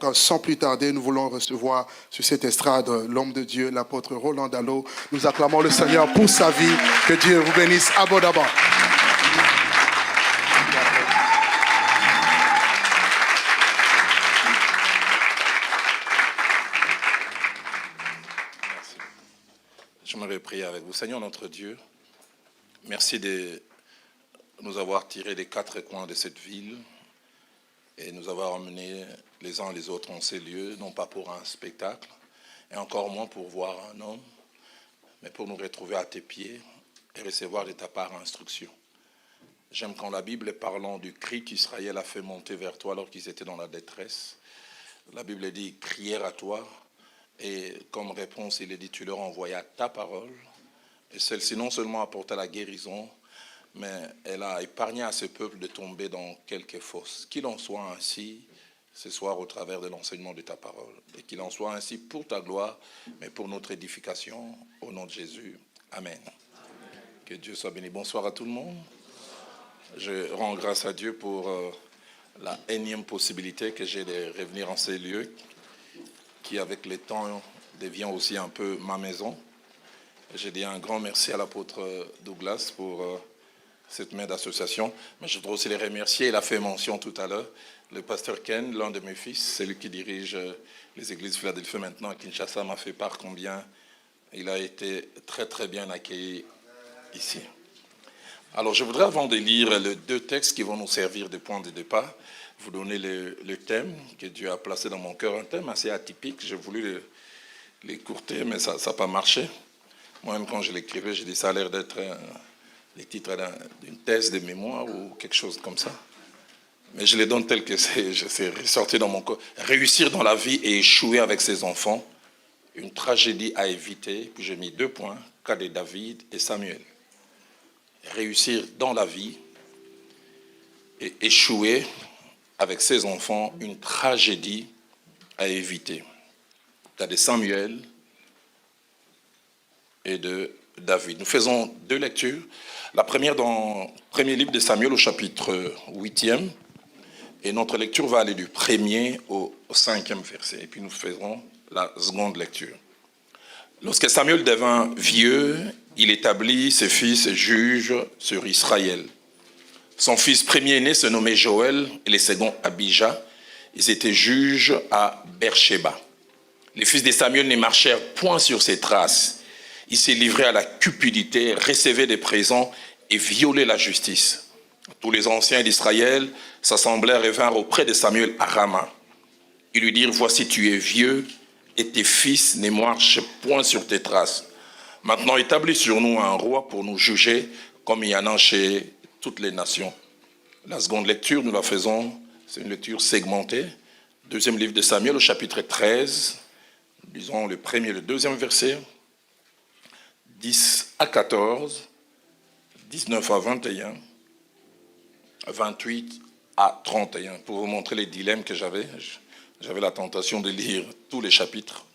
Donc, sans plus tarder, nous voulons recevoir sur cette estrade l'homme de Dieu, l'apôtre Roland Dallot. Nous acclamons le Seigneur pour sa vie. Que Dieu vous bénisse abondamment. J'aimerais prier avec vous. Seigneur notre Dieu, merci de nous avoir tirés des quatre coins de cette ville et nous avoir emmenés les uns les autres en ces lieux, non pas pour un spectacle, et encore moins pour voir un homme, mais pour nous retrouver à tes pieds et recevoir de ta part instruction. J'aime quand la Bible, parlant du cri qu'Israël a fait monter vers toi alors qu'ils étaient dans la détresse, la Bible dit « crièrent à toi ». Et comme réponse, il est dit, tu leur envoyas ta parole. Et celle-ci non seulement apporta la guérison, mais elle a épargné à ce peuple de tomber dans quelques fosses. Qu'il en soit ainsi ce soir au travers de l'enseignement de ta parole. Et qu'il en soit ainsi pour ta gloire, mais pour notre édification. Au nom de Jésus. Amen. Que Dieu soit béni. Bonsoir à tout le monde. Je rends grâce à Dieu pour la énième possibilité que j'ai de revenir en ces lieux, qui avec le temps devient aussi un peu ma maison. J'ai dit un grand merci à l'apôtre Douglas pour cette main d'association, mais je voudrais aussi les remercier. Il a fait mention tout à l'heure, le pasteur Ken, l'un de mes fils, celui qui dirige les églises Philadelphie maintenant à Kinshasa, m'a fait part combien il a été très très bien accueilli ici. Alors je voudrais, avant de lire les deux textes qui vont nous servir de point de départ, vous donner le thème que Dieu a placé dans mon cœur, un thème assez atypique. J'ai voulu l'écourter, mais ça n'a pas marché. Moi-même, quand je l'écrivais, j'ai dit ça a l'air d'être les titres d'une thèse de mémoire ou quelque chose comme ça. Mais je les donne tel que c'est ressorti dans mon corps. Réussir dans la vie et échouer avec ses enfants, une tragédie à éviter. Puis j'ai mis 2 points, cas de David et Samuel. Réussir dans la vie et échouer avec ses enfants, une tragédie à éviter. Cas de Samuel et de David. Nous faisons 2 lectures. La première dans le premier livre de Samuel au chapitre 8e. Et notre lecture va aller du 1er au 5e verset. Et puis nous ferons la seconde lecture. Lorsque Samuel devint vieux, il établit ses fils juges sur Israël. Son fils premier-né se nommait Joël et les seconds Abijah. Ils étaient juges à Beersheba. Les fils de Samuel ne marchèrent point sur ses traces. Ils se livraient à la cupidité, recevaient des présents et violaient la justice. Tous les anciens d'Israël s'assemblèrent et vinrent auprès de Samuel à Rama. Ils lui dirent, voici tu es vieux et tes fils ne marchent point sur tes traces. Maintenant établis sur nous un roi pour nous juger comme il y en a chez toutes les nations. La seconde lecture, nous la faisons, c'est une lecture segmentée. Deuxième livre de Samuel, au chapitre 13, disons le premier et le deuxième verset, 10 à 14, 19 à 21, 28 à 31. Pour vous montrer les dilemmes que j'avais la tentation de lire tous les chapitres.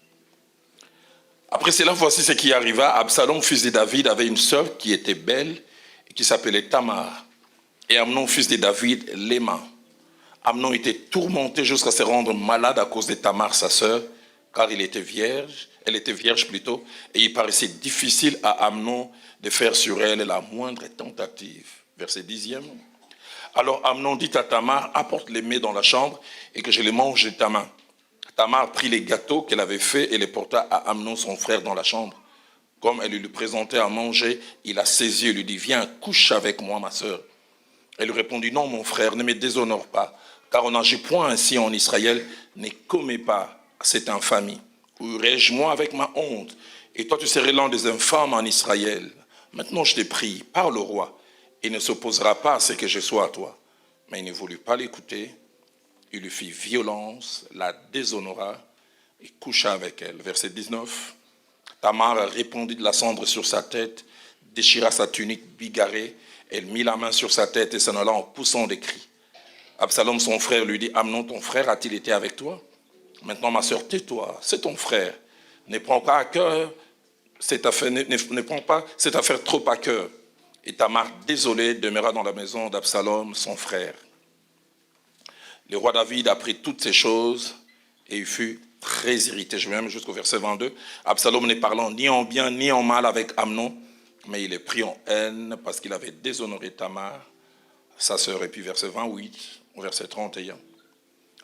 Après cela, voici ce qui arriva. Absalom, fils de David, avait une sœur qui était belle et qui s'appelait Tamar. Et Amnon, fils de David, l'aima. Amnon était tourmenté jusqu'à se rendre malade à cause de Tamar, sa sœur, car elle était vierge, et il paraissait difficile à Amnon de faire sur elle la moindre tentative. Verset 10e. Alors Amnon dit à Tamar, apporte les mets dans la chambre et que je les mange de ta main. Tamar prit les gâteaux qu'elle avait faits et les porta à Amnon, son frère, dans la chambre. Comme elle lui présentait à manger, il a saisi et lui dit, viens, couche avec moi, ma sœur. Elle lui répondit, non, mon frère, ne me déshonore pas, car on n'agit point ainsi en Israël, ne commets pas cette infamie. Ouirai-je moi avec ma honte, et toi tu serais l'un des infâmes en Israël. Maintenant je te prie, parle au roi, il ne s'opposera pas à ce que je sois à toi. Mais il ne voulut pas l'écouter, il lui fit violence, la déshonora, et coucha avec elle. Verset 19, Tamar répandit de la cendre sur sa tête, déchira sa tunique bigarrée, elle mit la main sur sa tête et s'en alla en poussant des cris. Absalom, son frère, lui dit, Amnon, ton frère, a-t-il été avec toi? Maintenant, ma sœur, tais-toi, c'est ton frère. Ne prends pas à cœur cette affaire, ne prends pas cette affaire trop à cœur. Et Tamar, désolé, demeura dans la maison d'Absalom, son frère. Le roi David apprit toutes ces choses et il fut très irrité. Je vais même jusqu'au verset 22. Absalom n'est parlant ni en bien ni en mal avec Amnon, mais il est pris en haine parce qu'il avait déshonoré Tamar, sa sœur. Et puis verset 28 au verset 31.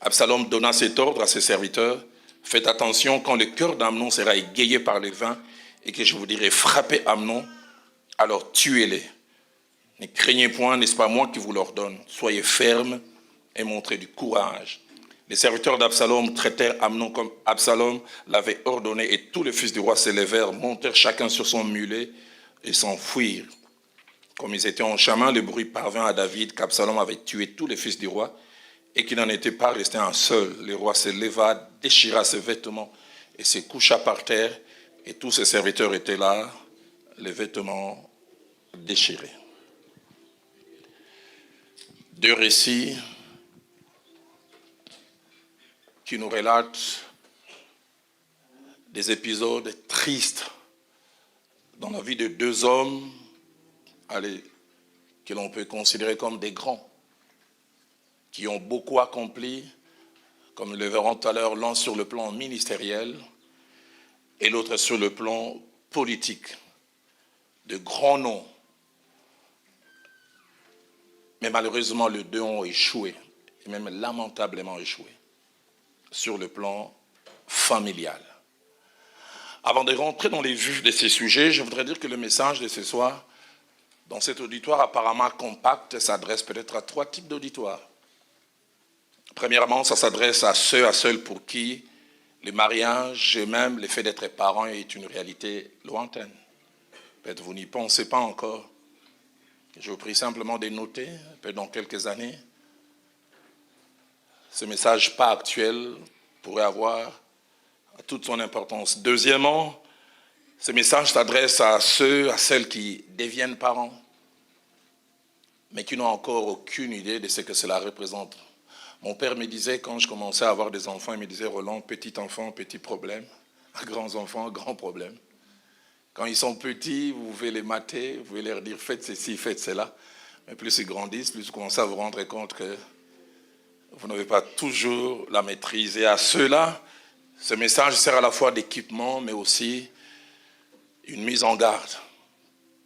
Absalom donna cet ordre à ses serviteurs. Faites attention, quand le cœur d'Amnon sera égayé par les vins et que je vous dirai frappez Amnon, alors tuez-les. Ne craignez point, n'est-ce pas moi qui vous l'ordonne. Soyez fermes et montrez du courage. Les serviteurs d'Absalom traitèrent Amnon comme Absalom l'avait ordonné et tous les fils du roi s'élevèrent, montèrent chacun sur son mulet et s'enfuirent. Comme ils étaient en chemin, le bruit parvint à David qu'Absalom avait tué tous les fils du roi et qu'il n'en était pas resté un seul. Le roi se leva, déchira ses vêtements et se coucha par terre et tous ses serviteurs étaient là, les vêtements déchirés. Deux récits qui nous relatent des épisodes tristes dans la vie de deux hommes, que l'on peut considérer comme des grands, qui ont beaucoup accompli, comme nous le verrons tout à l'heure, l'un sur le plan ministériel et l'autre sur le plan politique. De grands noms. Mais malheureusement, les deux ont échoué, et même lamentablement échoué, sur le plan familial. Avant de rentrer dans les vifs de ces sujets, je voudrais dire que le message de ce soir, dans cet auditoire apparemment compact, s'adresse peut-être à trois types d'auditoires. Premièrement, ça s'adresse à ceux pour qui le mariage et même le fait d'être parent est une réalité lointaine. Peut-être vous n'y pensez pas encore. Je vous prie simplement de noter, peut-être dans quelques années, ce message pas actuel pourrait avoir toute son importance. Deuxièmement, ce message s'adresse à celles qui deviennent parents, mais qui n'ont encore aucune idée de ce que cela représente. Mon père me disait, quand je commençais à avoir des enfants, il me disait, Roland, petit enfant, petit problème. Grands enfants, grand problème. Quand ils sont petits, vous pouvez les mater, vous pouvez leur dire, faites ceci, faites cela. Mais plus ils grandissent, plus vous commencez à vous rendre compte que vous n'avez pas toujours la maîtrise. Et à ceux-là, ce message sert à la fois d'équipement, mais aussi une mise en garde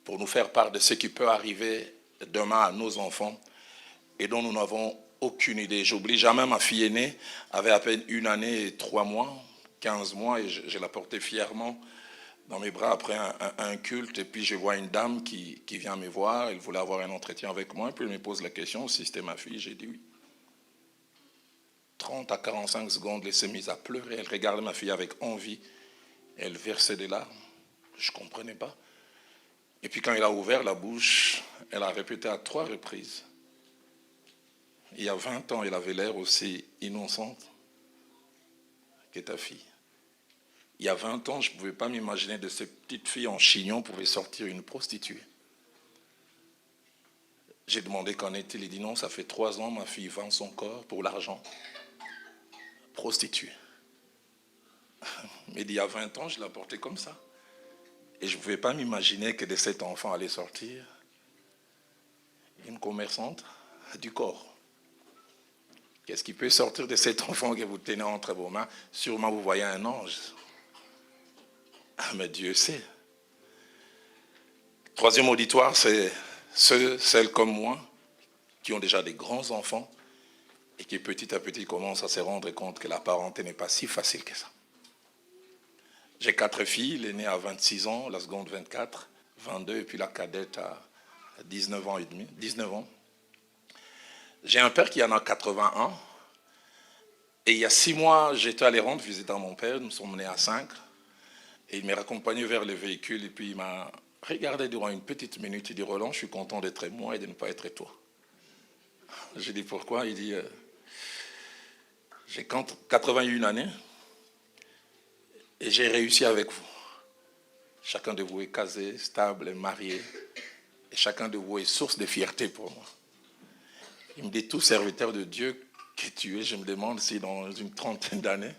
pour nous faire part de ce qui peut arriver demain à nos enfants et dont nous n'avons aucune idée. J'oublie jamais, ma fille aînée avait à peine 1 année et 3 mois, 15 mois, et je la portais fièrement dans mes bras après un culte. Et puis je vois une dame qui vient me voir, elle voulait avoir un entretien avec moi, et puis elle me pose la question si c'était ma fille. J'ai dit oui. 30 à 45 secondes, elle s'est mise à pleurer, elle regardait ma fille avec envie, elle versait des larmes. Je ne comprenais pas. Et puis quand elle a ouvert la bouche, elle a répété à 3 reprises. Il y a 20 ans, elle avait l'air aussi innocente que ta fille. Il y a 20 ans, je ne pouvais pas m'imaginer de ces petites filles en chignon pouvait sortir une prostituée. J'ai demandé qu'en est-il. Il dit non, ça fait 3 ans, ma fille vend son corps pour l'argent. Prostituée. Mais il y a 20 ans, je l'ai portée comme ça. Et je ne pouvais pas m'imaginer que de cet enfant allait sortir une commerçante du corps. Qu'est-ce qui peut sortir de cet enfant que vous tenez entre vos mains? Sûrement vous voyez un ange. Ah, mais Dieu sait. Troisième auditoire, c'est celles comme moi qui ont déjà des grands enfants et qui petit à petit commencent à se rendre compte que la parenté n'est pas si facile que ça. J'ai 4 filles, l'aînée a 26 ans, la seconde 24, 22, et puis la cadette a 19 ans et demi, 19 ans. J'ai un père qui en a 81, et il y a 6 mois, j'étais allé rendre visite à mon père, nous sommes menés à 5, et il m'a raccompagné vers le véhicule, et puis il m'a regardé durant une petite minute, il dit, Roland, je suis content d'être moi et de ne pas être toi. J'ai dit, pourquoi? Il dit, j'ai 81 années, et j'ai réussi avec vous. Chacun de vous est casé, stable, marié. Et chacun de vous est source de fierté pour moi. Il me dit, tout serviteur de Dieu que tu es, je me demande si dans une 30aine d'années,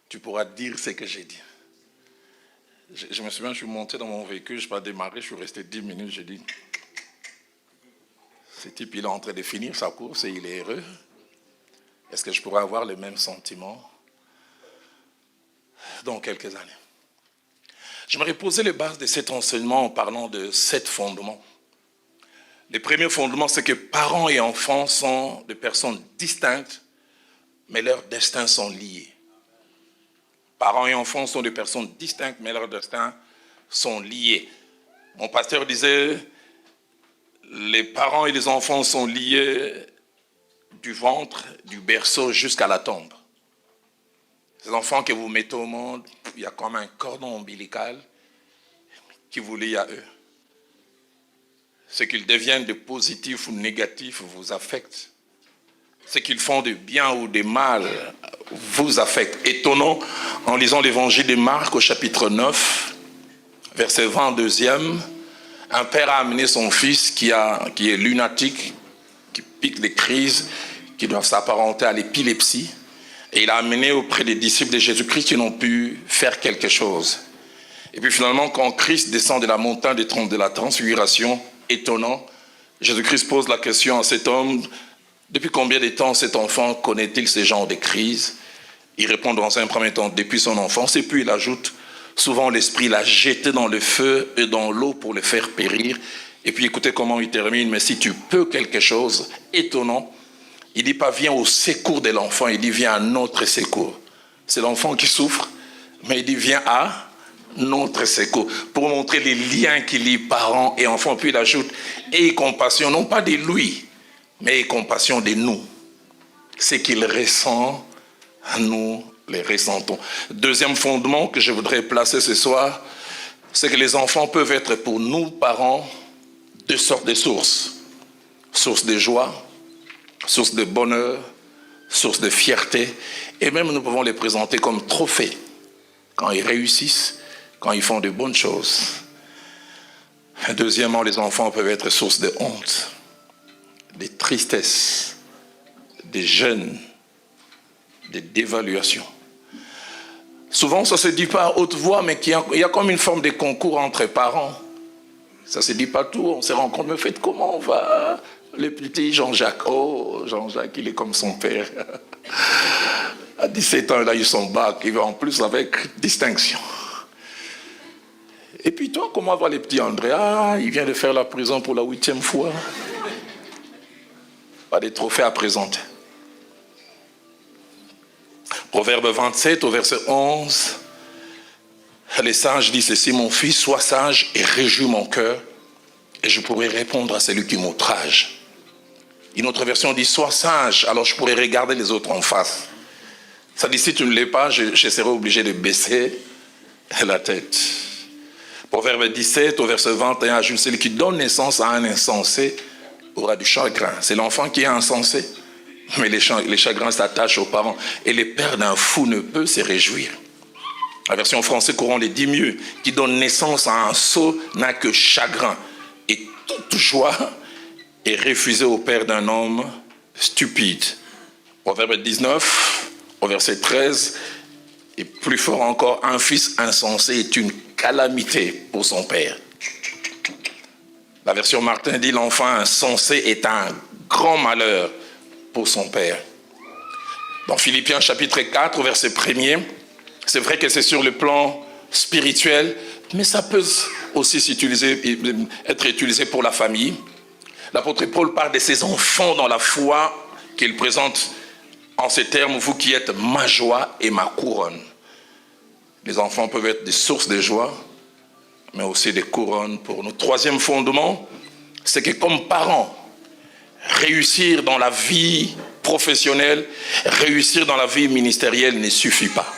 tu pourras dire ce que j'ai dit. Je me souviens, je suis monté dans mon véhicule, je n'ai pas démarré, je suis resté 10 minutes, j'ai dit, ce type, il est en train de finir sa course et il est heureux. Est-ce que je pourrais avoir le même sentiment dans quelques années. J'aimerais poser les bases de cet enseignement en parlant de 7 fondements. Les premiers fondements, c'est que parents et enfants sont des personnes distinctes, mais leurs destins sont liés. Parents et enfants sont des personnes distinctes, mais leurs destins sont liés. Mon pasteur disait, les parents et les enfants sont liés du ventre, du berceau jusqu'à la tombe. Ces enfants que vous mettez au monde, il y a comme un cordon ombilical qui vous lie à eux. Ce qu'ils deviennent de positif ou négatif vous affecte. Ce qu'ils font de bien ou de mal vous affecte. Étonnant, en lisant l'évangile de Marc au chapitre 9, verset 22e, un père a amené son fils qui est lunatique, qui pique des crises, qui doivent s'apparenter à l'épilepsie. Et il a amené auprès des disciples de Jésus-Christ qui n'ont pu faire quelque chose. Et puis finalement, quand Christ descend de la montagne de la transfiguration, étonnant, Jésus-Christ pose la question à cet homme, depuis combien de temps cet enfant connaît-il ce genre de crise? Il répond dans un premier temps, depuis son enfance, et puis il ajoute, souvent l'esprit l'a jeté dans le feu et dans l'eau pour le faire périr. Et puis écoutez comment il termine, mais si tu peux quelque chose, étonnant, il dit pas viens au secours de l'enfant, il dit viens à notre secours. C'est l'enfant qui souffre, mais il dit viens à notre secours, pour montrer les liens qui lient parents et enfants. Puis il ajoute, aie compassion, non pas de lui, mais aie compassion de nous. Ce qu'il ressent, nous les ressentons. Deuxième fondement que je voudrais placer ce soir, c'est que les enfants peuvent être pour nous, parents, 2 sortes de sources. Source de joie, source de bonheur, source de fierté, et même nous pouvons les présenter comme trophées quand ils réussissent, quand ils font de bonnes choses. Deuxièmement, les enfants peuvent être source de honte, de tristesse, de gêne, de dévaluation. Souvent, ça ne se dit pas à haute voix, mais il y a comme une forme de concours entre parents. Ça ne se dit pas tout, on se rend compte, mais faites comment on va? Le petit Jean-Jacques, oh, Jean-Jacques, il est comme son père. À 17 ans, il a eu son bac, il va en plus avec distinction. Et puis toi, comment va les petits André? Ah, il vient de faire la prison pour la 8e fois. Pas des trophées à présenter. Proverbe 27 au verset 11. Les sages disent ceci, mon fils, sois sage et réjouis mon cœur, et je pourrai répondre à celui qui m'outrage. Une autre version dit, sois sage, alors je pourrai regarder les autres en face. Ça dit, si tu ne l'es pas, je serai obligé de baisser la tête. Proverbe 17 au verset 21 ajoute, celui qui donne naissance à un insensé aura du chagrin. C'est l'enfant qui est insensé, mais les chagrins s'attachent aux parents. Et le père d'un fou ne peut se réjouir. La version française courante les dit mieux, qui donne naissance à un sot n'a que chagrin. Et toute joie est refusée au père d'un homme stupide. Proverbe 19 au verset 13, et plus fort encore, un fils insensé est une calamité pour son père. La version Martin dit l'enfant insensé est un grand malheur pour son père. Dans Philippiens chapitre 4, verset 1er, c'est vrai que c'est sur le plan spirituel, mais ça peut aussi être utilisé pour la famille. L'apôtre Paul parle de ses enfants dans la foi qu'il présente en ces termes, vous qui êtes ma joie et ma couronne. Les enfants peuvent être des sources de joie, mais aussi des couronnes pour nous. Troisième fondement, c'est que comme parents, réussir dans la vie professionnelle, réussir dans la vie ministérielle ne suffit pas.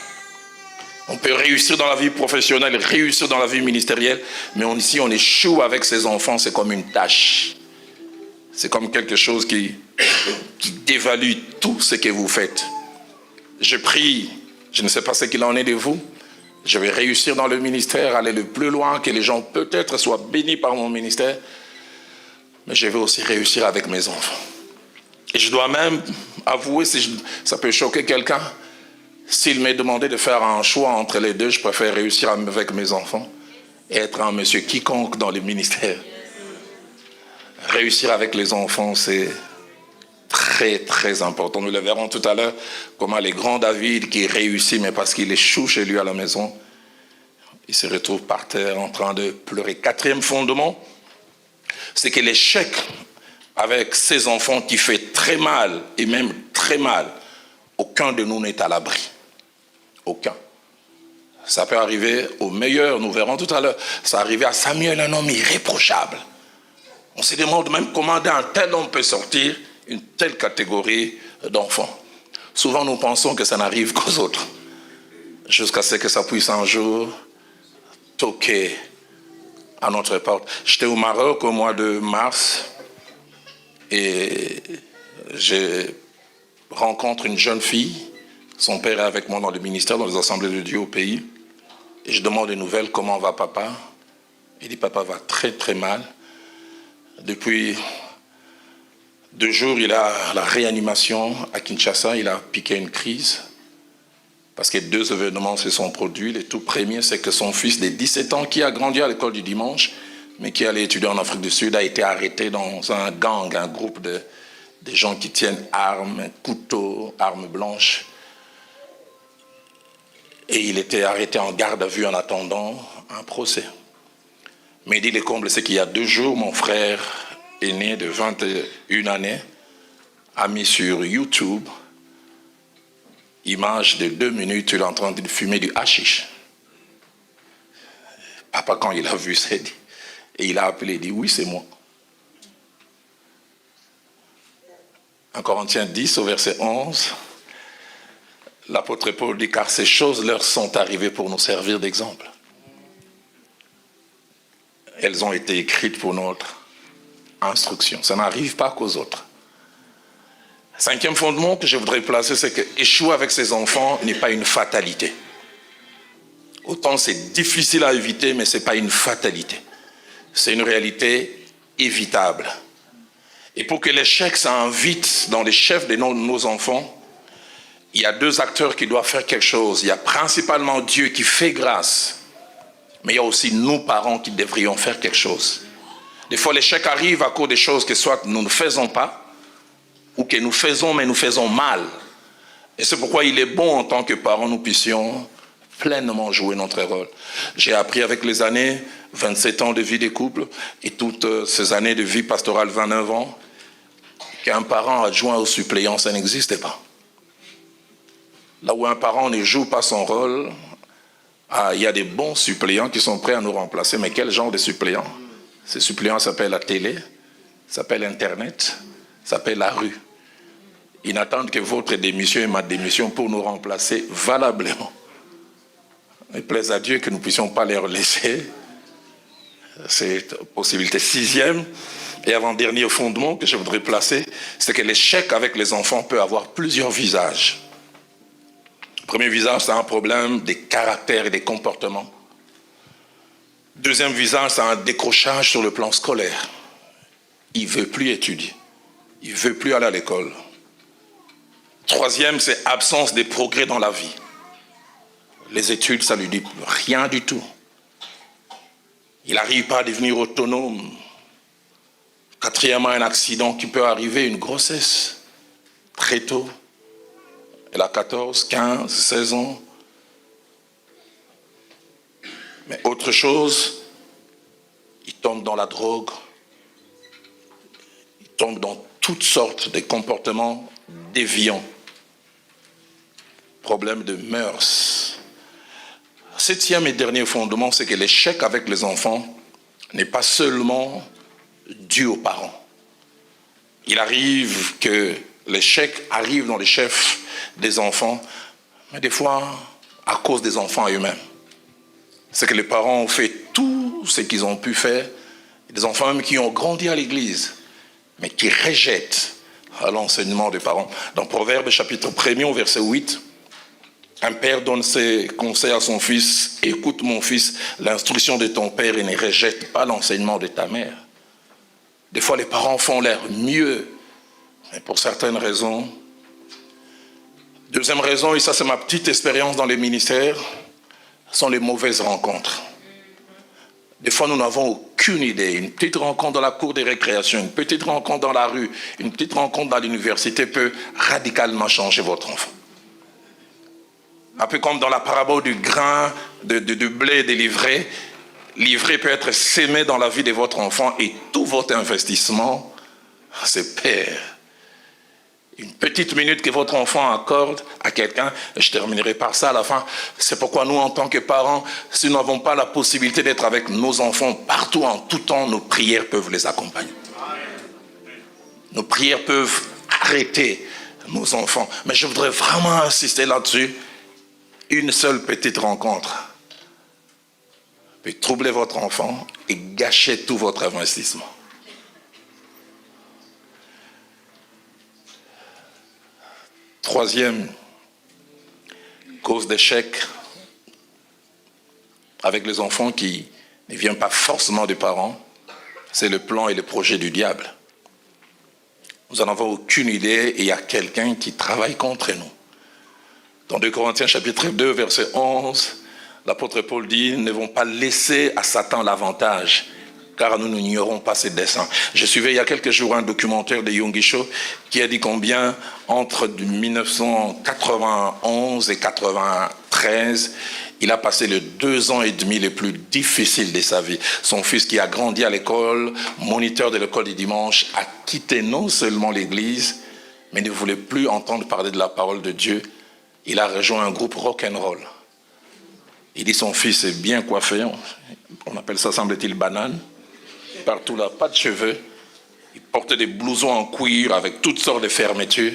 On peut réussir dans la vie professionnelle, réussir dans la vie ministérielle, mais ici on échoue avec ses enfants, c'est comme une tâche. C'est comme quelque chose qui dévalue tout ce que vous faites. Je prie, je ne sais pas ce qu'il en est de vous, je vais réussir dans le ministère, aller le plus loin, que les gens peut-être soient bénis par mon ministère, mais je vais aussi réussir avec mes enfants. Et je dois même avouer, ça peut choquer quelqu'un, s'il m'est demandé de faire un choix entre les deux, je préfère réussir avec mes enfants et être un monsieur quiconque dans le ministère. Réussir avec les enfants, c'est très très, très important. Nous le verrons tout à l'heure, comment les grands David qui réussit, mais parce qu'il échoue chez lui à la maison, il se retrouve par terre en train de pleurer. Quatrième fondement, c'est que l'échec avec ses enfants qui fait très mal, et même très mal, aucun de nous n'est à l'abri. Aucun. Ça peut arriver au meilleur, nous verrons tout à l'heure. Ça arrivait à Samuel, un homme irréprochable. On se demande même comment un tel homme peut sortir une telle catégorie d'enfants. Souvent, nous pensons que ça n'arrive qu'aux autres, jusqu'à ce que ça puisse un jour toquer à notre porte. J'étais au Maroc au mois de mars et je rencontre une jeune fille. Son père est avec moi dans le ministère, dans les assemblées de Dieu au pays. Et je demande des nouvelles, comment va papa? Il dit, papa va très très mal. Depuis 2 jours, il a la réanimation à Kinshasa, il a piqué une crise. Parce que 2 événements se sont produits. Le tout premier, c'est que son fils de 17 ans, qui a grandi à l'école du dimanche, mais qui allait étudier en Afrique du Sud, a été arrêté dans un gang, un groupe de gens qui tiennent armes, couteaux, armes blanches. Et il était arrêté en garde à vue en attendant un procès. Mais il dit, le comble, c'est qu'il y a 2 jours, mon frère aîné de 21 années a mis sur YouTube image de 2 minutes, il est en train de fumer du hashish. Papa, quand il a vu ça, et il a appelé, il dit, oui, c'est moi. 1 Corinthiens 10, au verset 11, l'apôtre Paul dit, car ces choses leur sont arrivées pour nous servir d'exemple. Elles ont été écrites pour notre instruction. Ça n'arrive pas qu'aux autres. 5e fondement que je voudrais placer, c'est que échouer avec ses enfants n'est pas une fatalité. Autant c'est difficile à éviter, mais ce n'est pas une fatalité. C'est une réalité évitable. Et pour que l'échec s'invite dans les chefs de nos enfants, il y a 2 acteurs qui doivent faire quelque chose. Il y a principalement Dieu qui fait grâce, mais il y a aussi nous, parents, qui devrions faire quelque chose. Des fois, l'échec arrive à cause des choses que soit nous ne faisons pas, ou que nous faisons, mais nous faisons mal. Et c'est pourquoi il est bon, en tant que parents, nous puissions pleinement jouer notre rôle. J'ai appris avec les années, 27 ans de vie de couple, et toutes ces années de vie pastorale, 29 ans, qu'un parent adjoint au suppléant, ça n'existait pas. Là où un parent ne joue pas son rôle, il y a des bons suppléants qui sont prêts à nous remplacer. Mais quel genre de suppléants? Ces suppléants s'appellent la télé, s'appellent Internet, s'appellent la rue. Ils n'attendent que votre démission et ma démission pour nous remplacer valablement. Il plaise à Dieu que nous ne puissions pas les laisser. C'est une possibilité. 6e et avant-dernier fondement que je voudrais placer, c'est que l'échec avec les enfants peut avoir plusieurs visages. Le premier visage, c'est un problème des caractères et des comportements. Deuxième visage, c'est un décrochage sur le plan scolaire. Il ne veut plus étudier. Il ne veut plus aller à l'école. Troisième, c'est absence de progrès dans la vie. Les études, ça ne lui dit rien du tout. Il n'arrive pas à devenir autonome. Quatrièmement, un accident qui peut arriver, une grossesse, très tôt. Elle a 14, 15, 16 ans. Mais autre chose, il tombe dans la drogue. Il tombe dans toutes sortes de comportements déviants. Problème de mœurs. 7e et dernier fondement, c'est que l'échec avec les enfants n'est pas seulement dû aux parents. Il arrive que l'échec arrive dans les chefs des enfants, mais des fois à cause des enfants eux-mêmes. C'est que les parents ont fait tout ce qu'ils ont pu faire. Des enfants même qui ont grandi à l'église, mais qui rejettent l'enseignement des parents. Dans Proverbes chapitre 1er au verset 8, un père donne ses conseils à son fils. Écoute mon fils, l'instruction de ton père et ne rejette pas l'enseignement de ta mère. Des fois les parents font leur mieux, mais pour certaines raisons. Deuxième raison, et ça c'est ma petite expérience dans les ministères, sont les mauvaises rencontres. Des fois nous n'avons aucune idée. Une petite rencontre dans la cour des récréations, une petite rencontre dans la rue, une petite rencontre dans l'université peut radicalement changer votre enfant. Un peu comme dans la parabole du grain de blé délivré, l'ivraie peut être sémé dans la vie de votre enfant et tout votre investissement se perd. Une petite minute que votre enfant accorde à quelqu'un, je terminerai par ça à la fin, c'est pourquoi nous en tant que parents, si nous n'avons pas la possibilité d'être avec nos enfants partout en tout temps, nos prières peuvent les accompagner. Nos prières peuvent arrêter nos enfants. Mais je voudrais vraiment insister là-dessus. Une seule petite rencontre peut troubler votre enfant et gâcher tout votre investissement. Troisième cause d'échec avec les enfants qui ne viennent pas forcément des parents, c'est le plan et le projet du diable. Nous n'en avons aucune idée et il y a quelqu'un qui travaille contre nous. Dans 2 Corinthiens chapitre 2, verset 11, l'apôtre Paul dit « Ne vont pas laisser à Satan l'avantage, car nous n'ignorons pas ses desseins. » Je suivais il y a quelques jours un documentaire de Yonggi Cho qui a dit combien entre 1991 et 1993, il a passé les 2 ans et demi les plus difficiles de sa vie. Son fils qui a grandi à l'école, moniteur de l'école du dimanche, a quitté non seulement l'église, mais ne voulait plus entendre parler de la parole de Dieu. Il a rejoint un groupe rock'n'roll. Il dit son fils est bien coiffé, on appelle ça semble-t-il banane, partout là, pas de cheveux. Il portait des blousons en cuir avec toutes sortes de fermetures.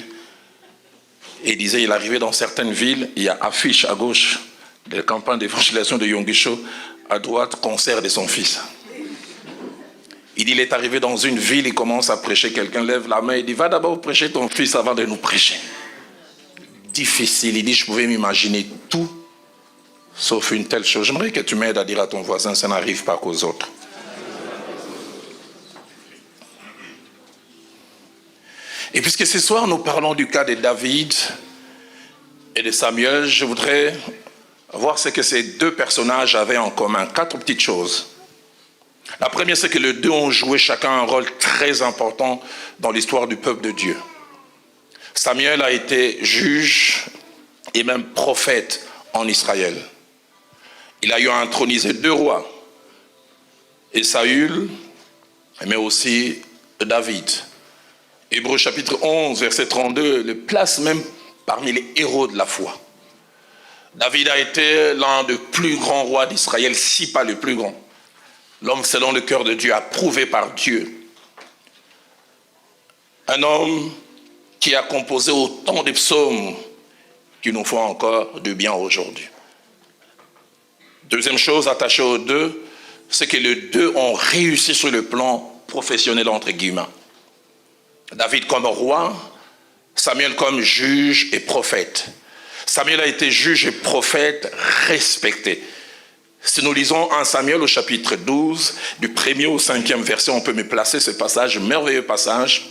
Et il disait, il arrivait dans certaines villes, il y a affiche à gauche de la campagne d'évangélisation de Yonggi Cho, à droite, concert de son fils. Il dit, il est arrivé dans une ville, il commence à prêcher, quelqu'un lève la main, il dit, va d'abord prêcher ton fils avant de nous prêcher. Difficile, il dit, je pouvais m'imaginer tout, sauf une telle chose. J'aimerais que tu m'aides à dire à ton voisin, ça n'arrive pas qu'aux autres. Et puisque ce soir, nous parlons du cas de David et de Samuel, je voudrais voir ce que ces 2 personnages avaient en commun. 4 petites choses. La première, c'est que les 2 ont joué chacun un rôle très important dans l'histoire du peuple de Dieu. Samuel a été juge et même prophète en Israël. Il a eu à introniser 2 rois, et Saül, mais aussi David. Hébreux chapitre 11, verset 32, le place même parmi les héros de la foi. David a été l'un des plus grands rois d'Israël, si pas le plus grand. L'homme selon le cœur de Dieu, approuvé par Dieu. Un homme qui a composé autant de psaumes qui nous font encore du bien aujourd'hui. Deuxième chose attachée aux 2, c'est que les 2 ont réussi sur le plan professionnel entre guillemets. David comme roi, Samuel comme juge et prophète. Samuel a été juge et prophète respecté. Si nous lisons 1 Samuel au chapitre 12, du 1er au 5e verset, on peut me placer ce passage, merveilleux passage.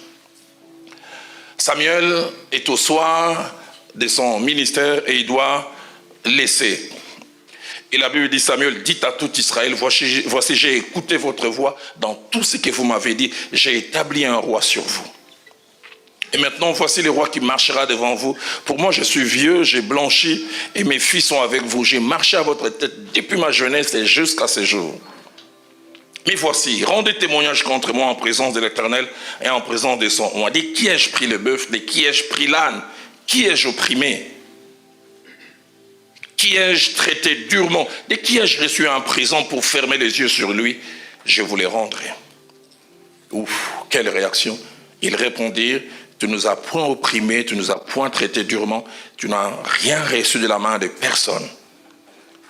Samuel est au soir de son ministère et il doit laisser. Et la Bible dit, Samuel dit à tout Israël, voici j'ai écouté votre voix dans tout ce que vous m'avez dit, j'ai établi un roi sur vous. Et maintenant, voici le roi qui marchera devant vous. Pour moi, je suis vieux, j'ai blanchi et mes fils sont avec vous. J'ai marché à votre tête depuis ma jeunesse et jusqu'à ce jour. Mais voici, rendez témoignage contre moi en présence de l'Éternel et en présence de son roi. De qui ai-je pris le bœuf? De qui ai-je pris l'âne? Qui ai-je opprimé? Qui ai-je traité durement? De qui ai-je reçu en prison pour fermer les yeux sur lui? Je vous les rendrai. Ouf, quelle réaction! Ils répondirent, tu ne nous as point opprimés, tu ne nous as point traités durement, tu n'as rien reçu de la main de personne.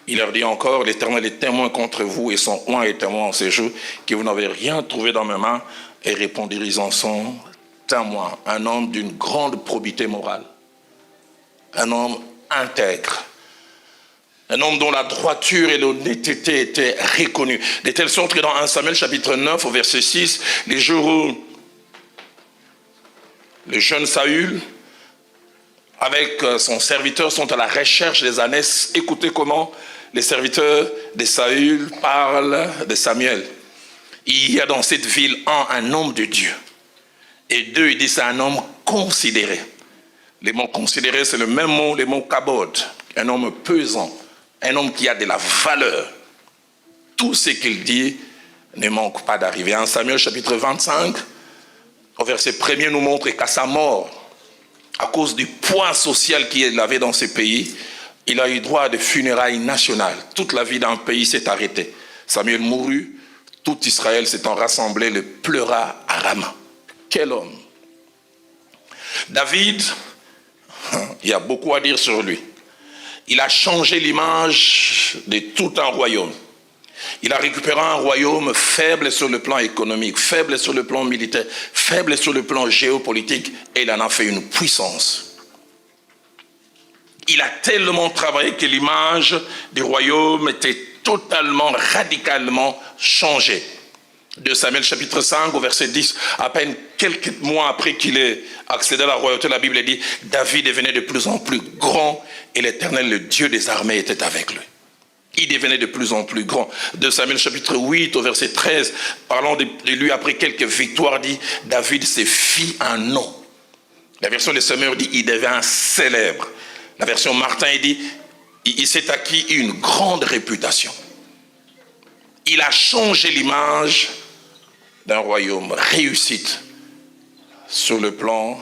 Il leur dit encore, l'Éternel est témoin contre vous et son oint est témoin en ces jours, que vous n'avez rien trouvé dans mes mains. Et répondirent, ils en sont témoins, un homme d'une grande probité morale, un homme intègre, un homme dont la droiture et l'honnêteté étaient reconnues. De telle sorte que dans 1 Samuel chapitre 9 au verset 6, les jours où le jeune Saül, avec son serviteur, sont à la recherche des ânesses. Écoutez comment les serviteurs de Saül parlent de Samuel. il y a dans cette ville, un homme de Dieu. Et deux, il dit c'est un homme considéré. Les mots considérés, c'est le même mot, les mots kabod. Un homme pesant, un homme qui a de la valeur. Tout ce qu'il dit ne manque pas d'arriver. 1 Samuel chapitre 25, au verset 1er, nous montre qu'à sa mort, à cause du poids social qu'il avait dans ce pays, il a eu droit à des funérailles nationales. Toute la vie d'un pays s'est arrêtée. Samuel mourut, tout Israël s'étant rassemblé, le pleura à Rama. Quel homme! David, il y a beaucoup à dire sur lui. Il a changé l'image de tout un royaume. Il a récupéré un royaume faible sur le plan économique, faible sur le plan militaire, faible sur le plan géopolitique, et il en a fait une puissance. Il a tellement travaillé que l'image du royaume était totalement, radicalement changée. 2 Samuel chapitre 5 au verset 10, à peine quelques mois après qu'il ait accédé à la royauté, la Bible dit « David devenait de plus en plus grand et l'Éternel, le Dieu des armées, était avec lui. » Il devenait de plus en plus grand. 2 Samuel chapitre 8 au verset 13, parlant de lui après quelques victoires, dit « David se fit un nom ». La version des Sommeurs dit « Il devint célèbre ». La version Martin dit « Il s'est acquis une grande réputation ». Il a changé l'image d'un royaume, réussite sur le plan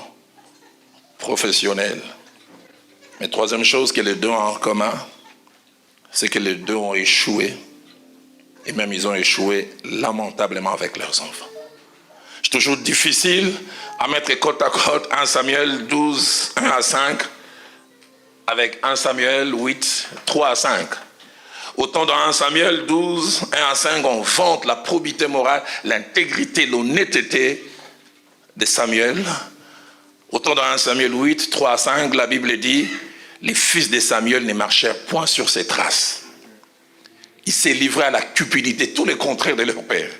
professionnel. Mais troisième chose que les deux ont en commun, c'est que les deux ont échoué, et même ils ont échoué lamentablement avec leurs enfants. C'est toujours difficile à mettre côte à côte 1 Samuel 12, 1 à 5, avec 1 Samuel 8, 3 à 5. Autant dans 1 Samuel 12, 1 à 5, on vante la probité morale, l'intégrité, l'honnêteté de Samuel. Autant dans 1 Samuel 8, 3 à 5, la Bible dit, les fils de Samuel ne marchèrent point sur ses traces. Ils se livraient à la cupidité, tout le contraire de leur père.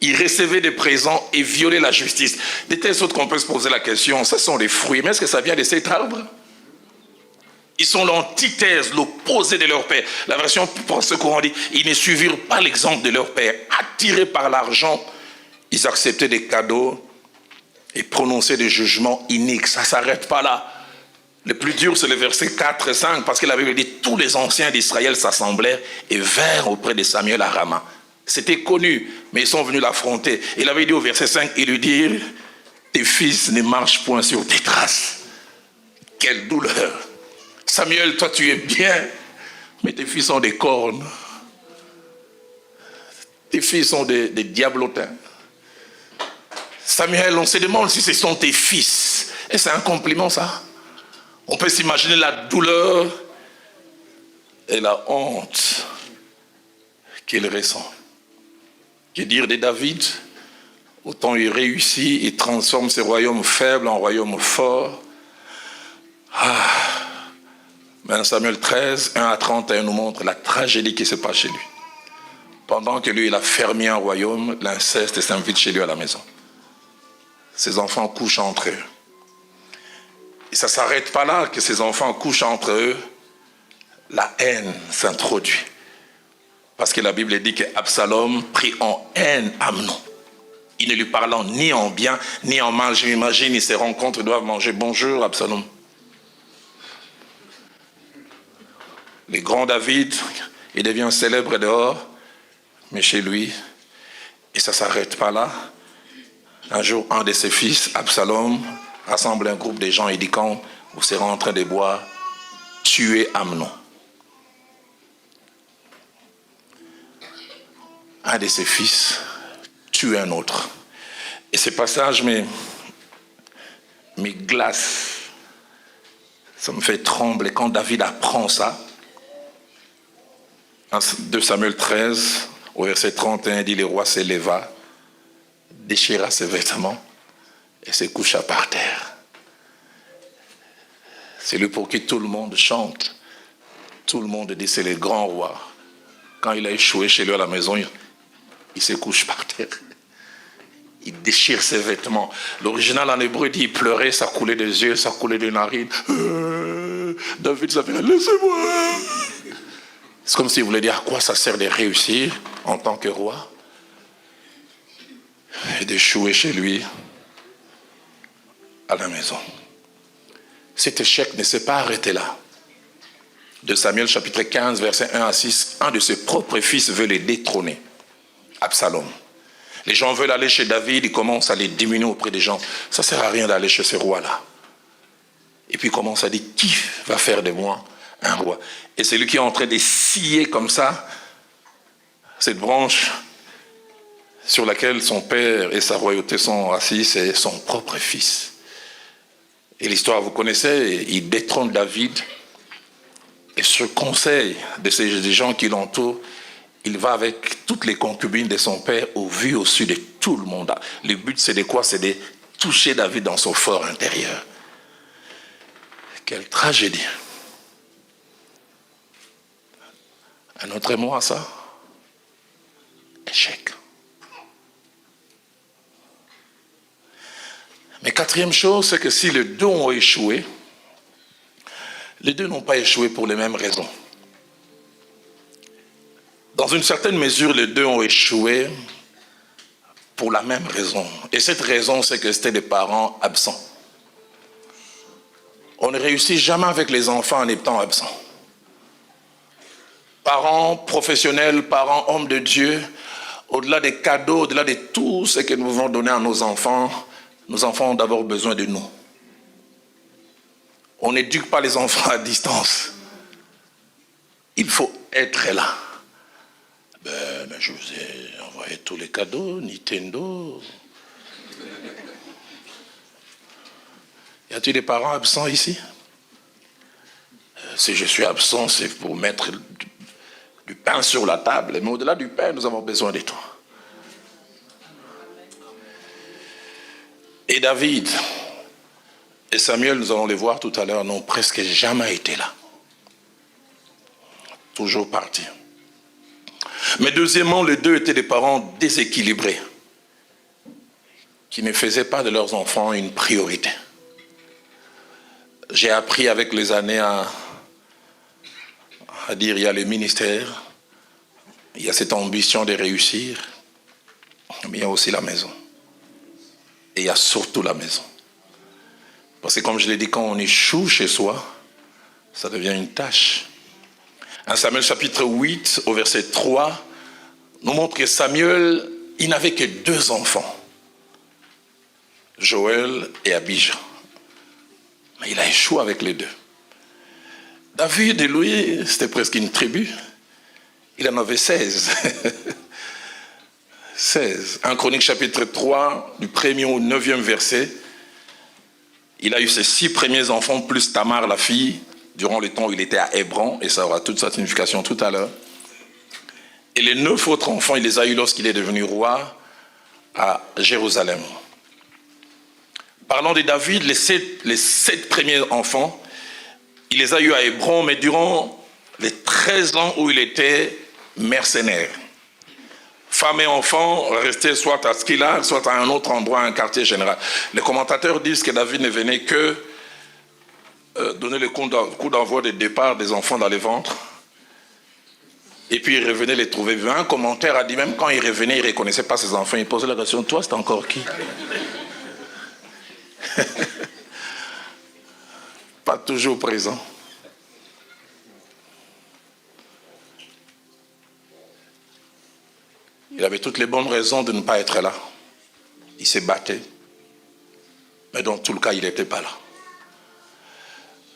Ils recevaient des présents et violaient la justice. De telle sorte qu'on peut se poser la question, ce sont des fruits, mais est-ce que ça vient de cet arbre? Ils sont l'antithèse, l'opposé de leur père. La version pense courant dit, ils ne suivirent pas l'exemple de leur père. Attirés par l'argent, ils acceptaient des cadeaux et prononçaient des jugements iniques. Ça ne s'arrête pas là. Le plus dur, c'est le verset 4 et 5, parce que la Bible dit, tous les anciens d'Israël s'assemblèrent et vinrent auprès de Samuel à Rama. C'était connu, mais ils sont venus l'affronter. Il avait dit au verset 5, il lui dit, tes fils ne marchent point sur tes traces. Quelle douleur! Samuel, toi tu es bien, mais tes fils ont des cornes. Tes fils sont des diablotins. Samuel, on se demande si ce sont tes fils. Et c'est un compliment ça. On peut s'imaginer la douleur et la honte qu'il ressent. Que dire de David? Autant il réussit, il transforme ses royaumes faibles en royaumes forts. Mais Samuel 13, 1 à 31 nous montre la tragédie qui se passe chez lui. Pendant que lui, il a fermé un royaume, l'inceste s'invite chez lui à la maison. Ses enfants couchent entre eux. Et ça ne s'arrête pas là, que ses enfants couchent entre eux. La haine s'introduit. Parce que la Bible dit qu'Absalom prit en haine Amnon. Il ne lui parlant ni en bien, ni en mal. Je m'imagine, ils se rencontrent, ils doivent manger. Bonjour Absalom. Le grand David, il devient célèbre dehors, mais chez lui, et ça ne s'arrête pas là. Un jour, un de ses fils, Absalom, rassemble un groupe de gens et dit, quand vous serez en train de boire, tuez Amnon. Un de ses fils tue un autre. Et ce passage me glace. Ça me fait trembler quand David apprend ça. 2 Samuel 13, au verset 31, dit, le roi s'éleva, déchira ses vêtements et se coucha par terre. C'est lui pour qui tout le monde chante. Tout le monde dit, c'est le grand roi. Quand il a échoué chez lui à la maison, il se couche par terre. Il déchire ses vêtements. L'original en hébreu dit, il pleurait, ça coulait des yeux, ça coulait des narines. David s'appelle, laissez-moi. C'est comme s'il voulait dire à quoi ça sert de réussir en tant que roi. et d'échouer chez lui à la maison. Cet échec ne s'est pas arrêté là. De Samuel chapitre 15, versets 1 à 6, un de ses propres fils veut les détrôner, Absalom. Les gens veulent aller chez David, ils commencent à les diminuer auprès des gens. Ça ne sert à rien d'aller chez ce roi-là. Et puis il commence à dire, qui va faire de moi un roi? Et c'est lui qui est en train de scier comme ça cette branche sur laquelle son père et sa royauté sont assis, c'est son propre fils. Et l'histoire, vous connaissez, il détrône David. Et sur conseil de ces gens qui l'entourent, il va avec toutes les concubines de son père au vu au su de tout le monde. Le but, c'est de quoi? C'est de toucher David dans son fort intérieur. Quelle tragédie. Un autre mot à ça? Échec. Mais quatrième chose, c'est que si les deux ont échoué, les deux n'ont pas échoué pour les mêmes raisons. Dans une certaine mesure, les deux ont échoué pour la même raison. Et cette raison, c'est que c'était des parents absents. On ne réussit jamais avec les enfants en étant absents. Parents professionnels, parents hommes de Dieu, au-delà des cadeaux, au-delà de tout ce que nous pouvons donner à nos enfants ont d'abord besoin de nous. On n'éduque pas les enfants à distance. Il faut être là. Mais je vous ai envoyé tous les cadeaux, Nintendo. Y a-t-il des parents absents ici? Si je suis absent, c'est pour mettre du pain sur la table. Mais au-delà du pain, nous avons besoin de toi. Et David et Samuel, nous allons les voir tout à l'heure, n'ont presque jamais été là. Toujours partis. Mais deuxièmement, les deux étaient des parents déséquilibrés, qui ne faisaient pas de leurs enfants une priorité. J'ai appris avec les années à dire, il y a le ministère, il y a cette ambition de réussir, mais il y a aussi la maison. Et il y a surtout la maison. Parce que comme je l'ai dit, quand on échoue chez soi, ça devient une tâche. 1 Samuel chapitre 8, au verset 3, nous montre que Samuel, il n'avait que 2 enfants, Joël et Abijah. Mais il a échoué avec les 2. David, lui, c'était presque une tribu. Il en avait 16. 16. 1 Chronique chapitre 3, du 1er au 9e verset. Il a eu ses 6 premiers enfants, plus Tamar, la fille, durant le temps où il était à Hébron, et ça aura toute sa signification tout à l'heure. Et les 9 autres enfants, il les a eus lorsqu'il est devenu roi à Jérusalem. Parlant de David, les 7 premiers enfants, il les a eus à Hébron, mais durant les 13 ans où il était mercenaire. Femmes et enfants restaient soit à Skillag, soit à un autre endroit, un quartier général. Les commentateurs disent que David ne venait que donner le coup d'envoi des départs des enfants dans les ventres. Et puis il revenait les trouver. Un commentaire a dit, même quand il revenait, il ne reconnaissait pas ses enfants. Il posait la question, toi, c'est encore qui? Pas toujours présent. Il avait toutes les bonnes raisons de ne pas être là. Il s'est battu. Mais dans tout le cas, il n'était pas là.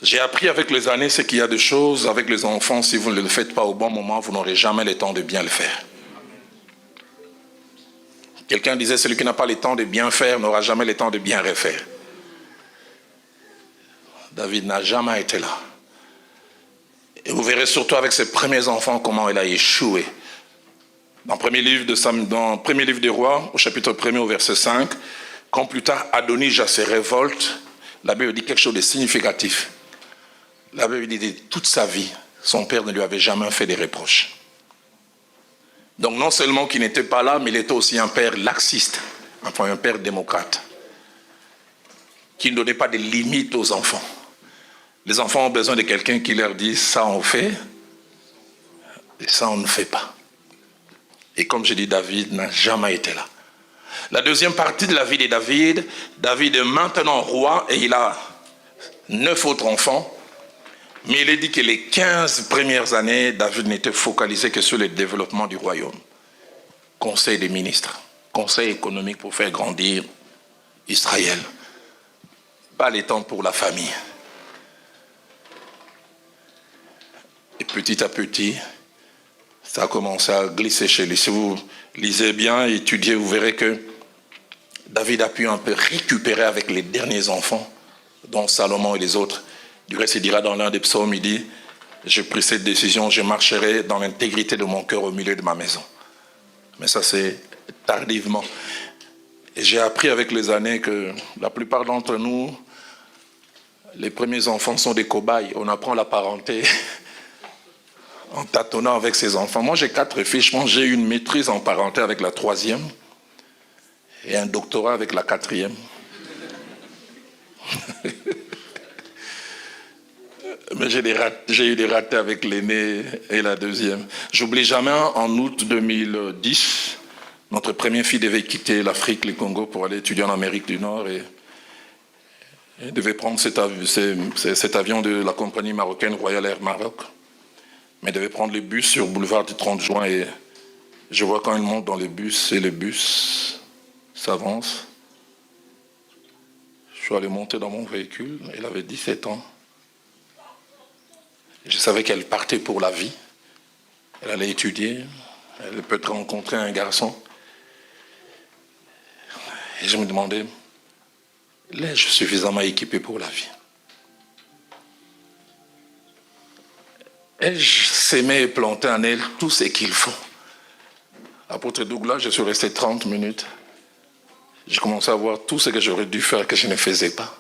J'ai appris avec les années ce qu'il y a de choses avec les enfants. Si vous ne le faites pas au bon moment, vous n'aurez jamais le temps de bien le faire. Quelqu'un disait, celui qui n'a pas le temps de bien faire n'aura jamais le temps de bien refaire. David n'a jamais été là. Et vous verrez surtout avec ses premiers enfants comment il a échoué. Dans le premier livre des Rois, au chapitre 1er, au verset 5, quand plus tard Adonijah se révolte, la Bible dit quelque chose de significatif. La Bible dit que toute sa vie, son père ne lui avait jamais fait des reproches. Donc non seulement qu'il n'était pas là, mais il était aussi un père laxiste, enfin un père démocrate, qui ne donnait pas de limites aux enfants. Les enfants ont besoin de quelqu'un qui leur dit ça on fait et ça on ne fait pas. Et comme je dis, David n'a jamais été là. La deuxième partie de la vie de David, David est maintenant roi et il a 9 autres enfants. Mais il est dit que les 15 premières années, David n'était focalisé que sur le développement du royaume. Conseil des ministres, conseil économique pour faire grandir Israël. Pas les temps pour la famille. Et petit à petit, ça a commencé à glisser chez lui. Si vous lisez bien, étudiez, vous verrez que David a pu un peu récupérer avec les derniers enfants, dont Salomon et les autres. Du reste, il dira dans l'un des psaumes, il dit « J'ai pris cette décision, je marcherai dans l'intégrité de mon cœur au milieu de ma maison. » Mais ça, c'est tardivement. Et j'ai appris avec les années que la plupart d'entre nous, les premiers enfants sont des cobayes. On apprend la parenté en tâtonnant avec ses enfants. Moi, j'ai 4 filles. Je pense que j'ai eu une maîtrise en parenté avec la 3e et un doctorat avec la 4e. Mais j'ai eu des ratés avec l'aînée et la 2e. J'oublie jamais, en août 2010, notre première fille devait quitter l'Afrique, le Congo, pour aller étudier en Amérique du Nord. Et elle devait prendre cet avion de la compagnie marocaine Royal Air Maroc. Mais elle devait prendre le bus sur le boulevard du 30 juin. Et je vois quand elle monte dans le bus, et le bus s'avance. Je suis allé monter dans mon véhicule. Elle avait 17 ans. Je savais qu'elle partait pour la vie. Elle allait étudier. Elle peut rencontrer un garçon. Et je me demandais, l'ai-je suffisamment équipé pour la vie? Ai-je sémé et planté en elle tout ce qu'il faut? Apôtre Douglas, je suis resté 30 minutes. J'ai commencé à voir tout ce que j'aurais dû faire que je ne faisais pas.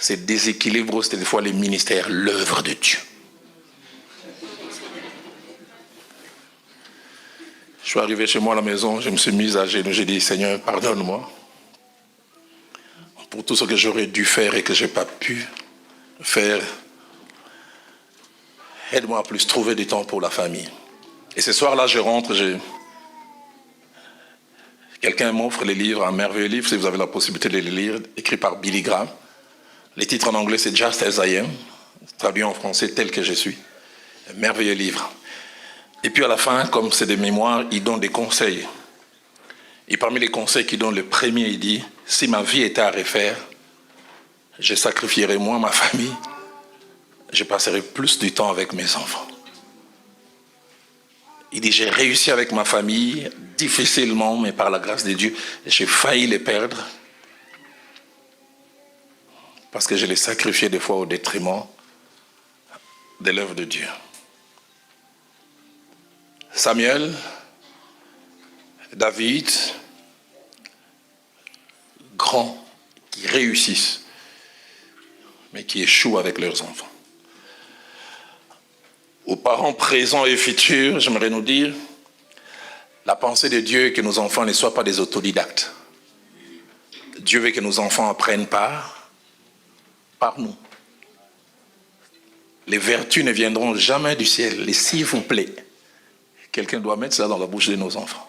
Ces déséquilibres, c'était des fois les ministères, l'œuvre de Dieu. Je suis arrivé chez moi à la maison, je me suis mis à genoux, j'ai dit, Seigneur, pardonne-moi pour tout ce que j'aurais dû faire et que je n'ai pas pu faire. Aide-moi à plus trouver du temps pour la famille. Et ce soir-là, je rentre, quelqu'un m'offre les livres, un merveilleux livre, si vous avez la possibilité de les lire, écrit par Billy Graham. Les titres en anglais, c'est Just as I Am, traduit en français, tel que je suis. Un merveilleux livre. Et puis à la fin, comme c'est des mémoires, il donne des conseils. Et parmi les conseils qu'il donne, le premier, il dit, si ma vie était à refaire, je sacrifierais moins ma famille, je passerais plus du temps avec mes enfants. Il dit, j'ai réussi avec ma famille, difficilement, mais par la grâce de Dieu, j'ai failli les perdre, parce que je les sacrifiais des fois au détriment de l'œuvre de Dieu. Samuel, David, grands, qui réussissent, mais qui échouent avec leurs enfants. Aux parents présents et futurs, j'aimerais nous dire, la pensée de Dieu est que nos enfants ne soient pas des autodidactes. Dieu veut que nos enfants apprennent par nous. Les vertus ne viendront jamais du ciel, les s'il vous plaît. Quelqu'un doit mettre ça dans la bouche de nos enfants.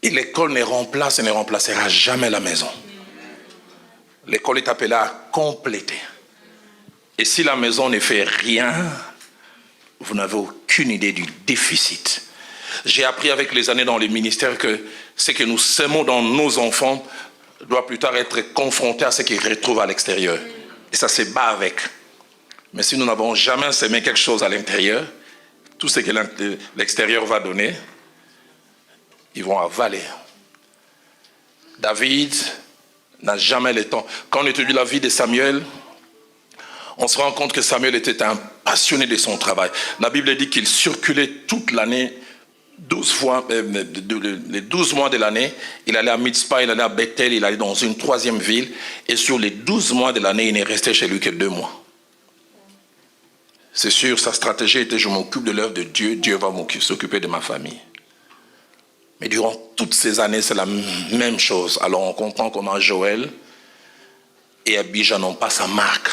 Et l'école ne remplace et ne remplacera jamais la maison. L'école est appelée à compléter. Et si la maison ne fait rien, vous n'avez aucune idée du déficit. J'ai appris avec les années dans les ministères que ce que nous sèmons dans nos enfants doit plus tard être confronté à ce qu'ils retrouvent à l'extérieur. Et ça se bat avec. Mais si nous n'avons jamais sémé quelque chose à l'intérieur, tout ce que l'extérieur va donner, ils vont avaler. David n'a jamais le temps. Quand on étudie la vie de Samuel, on se rend compte que Samuel était un passionné de son travail. La Bible dit qu'il circulait toute l'année, 12 fois, les 12 mois de l'année. Il allait à Mitzpah, il allait à Bethel, il allait dans une 3e ville. Et sur les 12 mois de l'année, il n'est resté chez lui que 2 mois. C'est sûr, sa stratégie était, je m'occupe de l'œuvre de Dieu, Dieu va s'occuper de ma famille. Mais durant toutes ces années, c'est la même chose. Alors on comprend comment Joël et Abijah n'ont pas sa marque,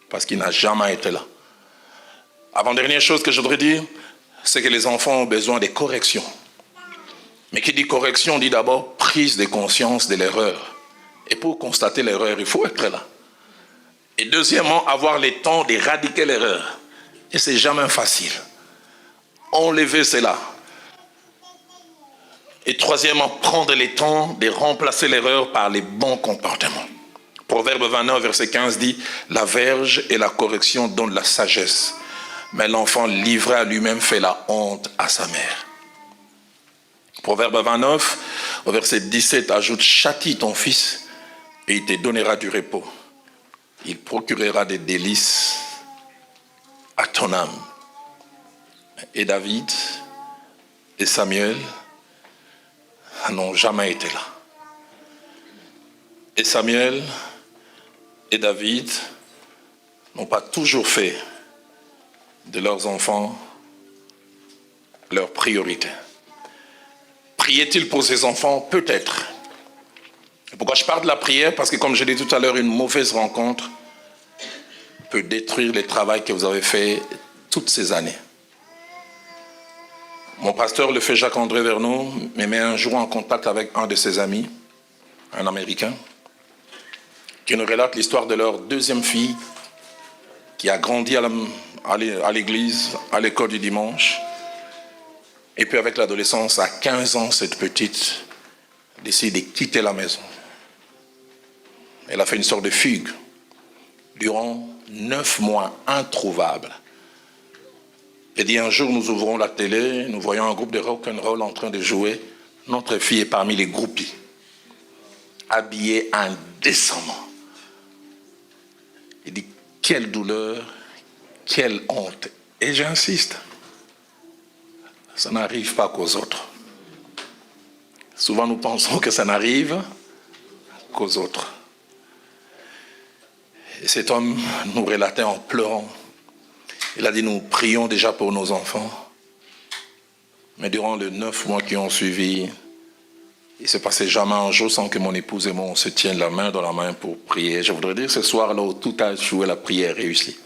parce qu'il n'a jamais été là. Avant-dernière chose que je voudrais dire, c'est que les enfants ont besoin de corrections. Mais qui dit correction, dit d'abord prise de conscience de l'erreur. Et pour constater l'erreur, il faut être là. Et deuxièmement, avoir le temps d'éradiquer l'erreur. Et c'est jamais facile. Enlever cela. Et troisièmement, prendre le temps de remplacer l'erreur par les bons comportements. Proverbe 29, verset 15 dit, la verge et la correction donnent la sagesse, mais l'enfant livré à lui-même fait la honte à sa mère. Proverbe 29, au verset 17, ajoute, châtie ton fils et il te donnera du repos. Il procurera des délices à ton âme. Et David et Samuel n'ont jamais été là. Et Samuel et David n'ont pas toujours fait de leurs enfants leur priorité. Priait-il pour ses enfants? Peut-être. Pourquoi je parle de la prière? Parce que comme je l'ai dit tout à l'heure, une mauvaise rencontre peut détruire le travail que vous avez fait toutes ces années. Mon pasteur, le fait Jacques-André Verneau, me met un jour en contact avec un de ses amis, un Américain, qui nous relate l'histoire de leur deuxième fille qui a grandi à l'église, à l'école du dimanche. Et puis avec l'adolescence, à 15 ans, cette petite décide de quitter la maison. Elle a fait une sorte de fugue durant 9 mois introuvable. Elle dit un jour, nous ouvrons la télé, nous voyons un groupe de rock'n'roll en train de jouer. Notre fille est parmi les groupies, habillée indécemment. Il dit, quelle douleur, quelle honte. Et j'insiste, ça n'arrive pas qu'aux autres. Souvent nous pensons que ça n'arrive qu'aux autres. Et cet homme nous relatait en pleurant. Il a dit, nous prions déjà pour nos enfants. Mais durant les 9 mois qui ont suivi, il ne s'est passé jamais un jour sans que mon épouse et moi on se tienne la main dans la main pour prier. Je voudrais dire ce soir-là où tout a joué, la prière réussie.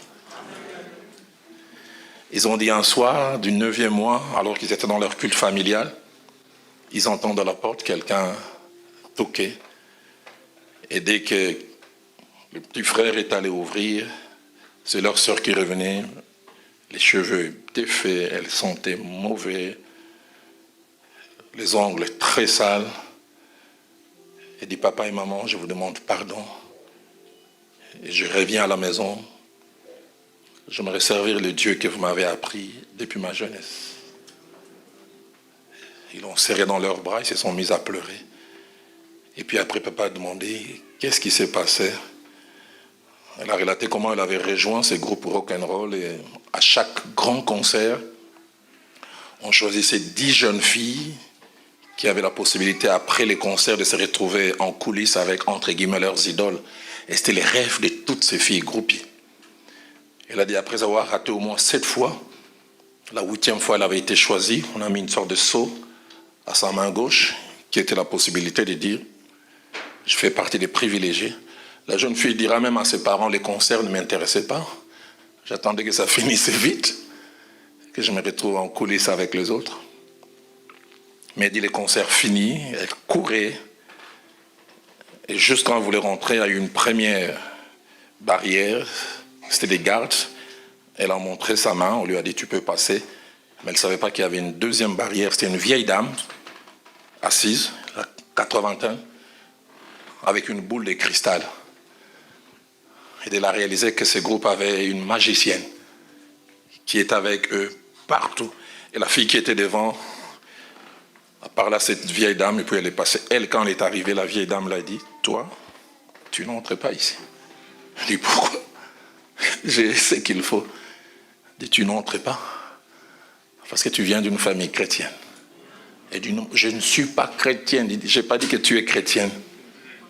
Ils ont dit un soir du 9e mois, alors qu'ils étaient dans leur culte familial, ils entendent à la porte quelqu'un toquer. Et dès que le petit frère est allé ouvrir, c'est leur sœur qui revenait, les cheveux défaits, elle sentait mauvais, les ongles très sales. Elle dit, papa et maman, je vous demande pardon. Et je reviens à la maison. J'aimerais servir le Dieu que vous m'avez appris depuis ma jeunesse. Ils l'ont serré dans leurs bras, ils se sont mis à pleurer. Et puis après, papa a demandé, qu'est-ce qui s'est passé? Elle a relaté comment elle avait rejoint ces groupes rock'n'roll et à chaque grand concert, on choisissait 10 jeunes filles qui avaient la possibilité, après les concerts, de se retrouver en coulisses avec, entre guillemets, leurs idoles. Et c'était les rêves de toutes ces filles groupies. Elle a dit, après avoir raté au moins 7 fois, la 8e fois, elle avait été choisie. On a mis une sorte de sceau à sa main gauche, qui était la possibilité de dire, je fais partie des privilégiés. La jeune fille dira même à ses parents, les concerts ne m'intéressaient pas. J'attendais que ça finisse vite, que je me retrouve en coulisses avec les autres. Mais elle dit, les concerts finis, elle courait. Et juste quand elle voulait rentrer, il y a eu une première barrière. C'était des gardes. Elle a montré sa main, on lui a dit, tu peux passer. Mais elle ne savait pas qu'il y avait une deuxième barrière. C'était une vieille dame, assise, à 80 ans, avec une boule de cristal. Et elle a réalisé que ce groupe avait une magicienne qui est avec eux partout. Et la fille qui était devant a parlé à cette vieille dame et puis elle est passée. Elle, quand elle est arrivée, la vieille dame l'a dit, toi, tu n'entres pas ici. Je dis, pourquoi? J'ai ce qu'il faut. Elle dit, tu n'entres pas parce que tu viens d'une famille chrétienne. Elle dit, non, je ne suis pas chrétienne. Je n'ai pas dit que tu es chrétienne.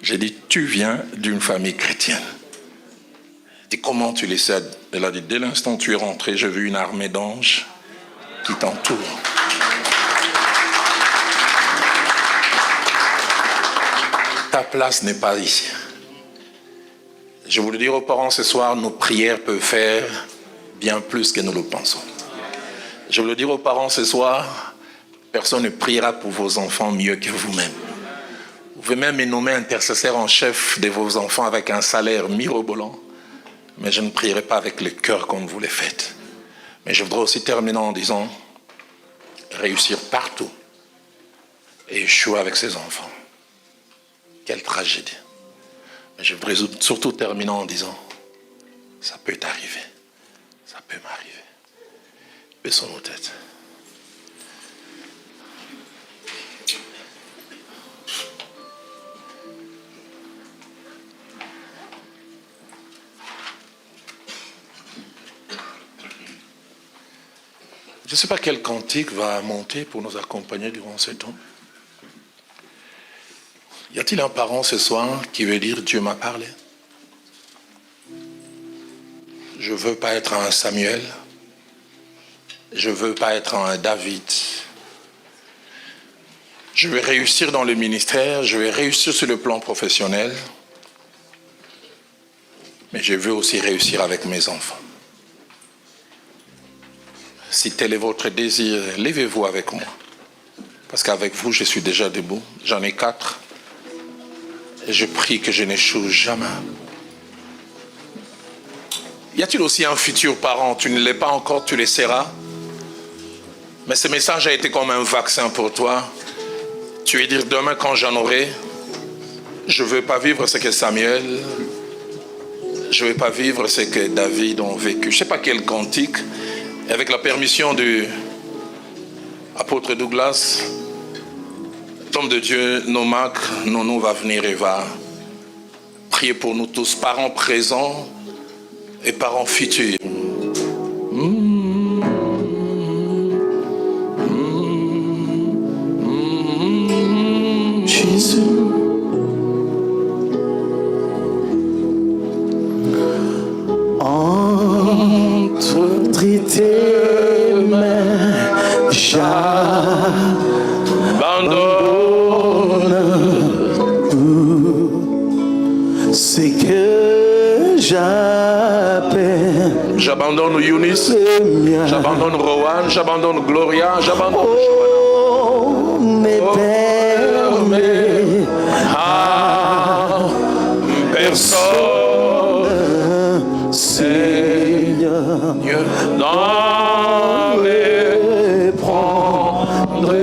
J'ai dit, tu viens d'une famille chrétienne. Et comment tu les sais? Elle a dit, dès l'instant où tu es rentré, j'ai vu une armée d'anges qui t'entourent. Ta place n'est pas ici. Je voulais dire aux parents ce soir, nos prières peuvent faire bien plus que nous le pensons. Je voulais dire aux parents ce soir, Personne ne priera pour vos enfants mieux que vous-même. Vous pouvez même me nommer intercesseur en chef de vos enfants avec un salaire mirobolant. Mais je ne prierai pas avec le cœur comme vous le faites. Mais je voudrais aussi terminer en disant, réussir partout et échouer avec ses enfants. Quelle tragédie. Mais je voudrais surtout terminer en disant, ça peut t'arriver. Ça peut m'arriver. Baissons nos têtes. Je ne sais pas quel cantique va monter pour nous accompagner durant ce temps. Y a-t-il un parent ce soir qui veut dire « Dieu m'a parlé » ? Je ne veux pas être un Samuel. Je ne veux pas être un David. Je vais réussir dans le ministère, je vais réussir sur le plan professionnel, mais je veux aussi réussir avec mes enfants. Si tel est votre désir, levez-vous avec moi. Parce qu'avec vous, je suis déjà debout. J'en ai 4. Et je prie que je n'échoue jamais. Y a-t-il aussi un futur parent? Tu ne l'es pas encore, tu le seras. Mais ce message a été comme un vaccin pour toi. Tu veux dire demain quand j'en aurai, je ne veux pas vivre ce que Samuel, je ne veux pas vivre ce que David ont vécu. Je ne sais pas quel cantique. Avec la permission du apôtre Douglas, l'homme de Dieu, Nomak, Nono va venir et va prier pour nous tous, parents présents et parents futurs. Jésus. Entre tes mains, j'abandonne ce que j'appelle. J'abandonne Younis, j'abandonne Rowan, j'abandonne Gloria, j'abandonne Oh, mais permets à personne, Seigneur, d'en les prendre.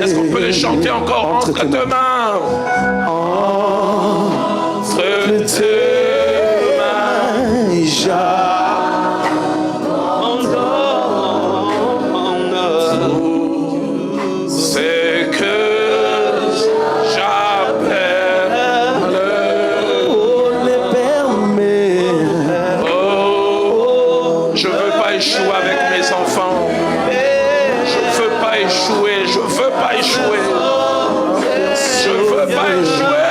Est-ce qu'on peut les chanter encore entre tes mains? Entre tes mains, j'abandonne ce que j'appelle. oh, les permets. Je veux pas échouer avec mes enfants. Je veux pas échouer. Je veux pas échouer. Je veux pas échouer.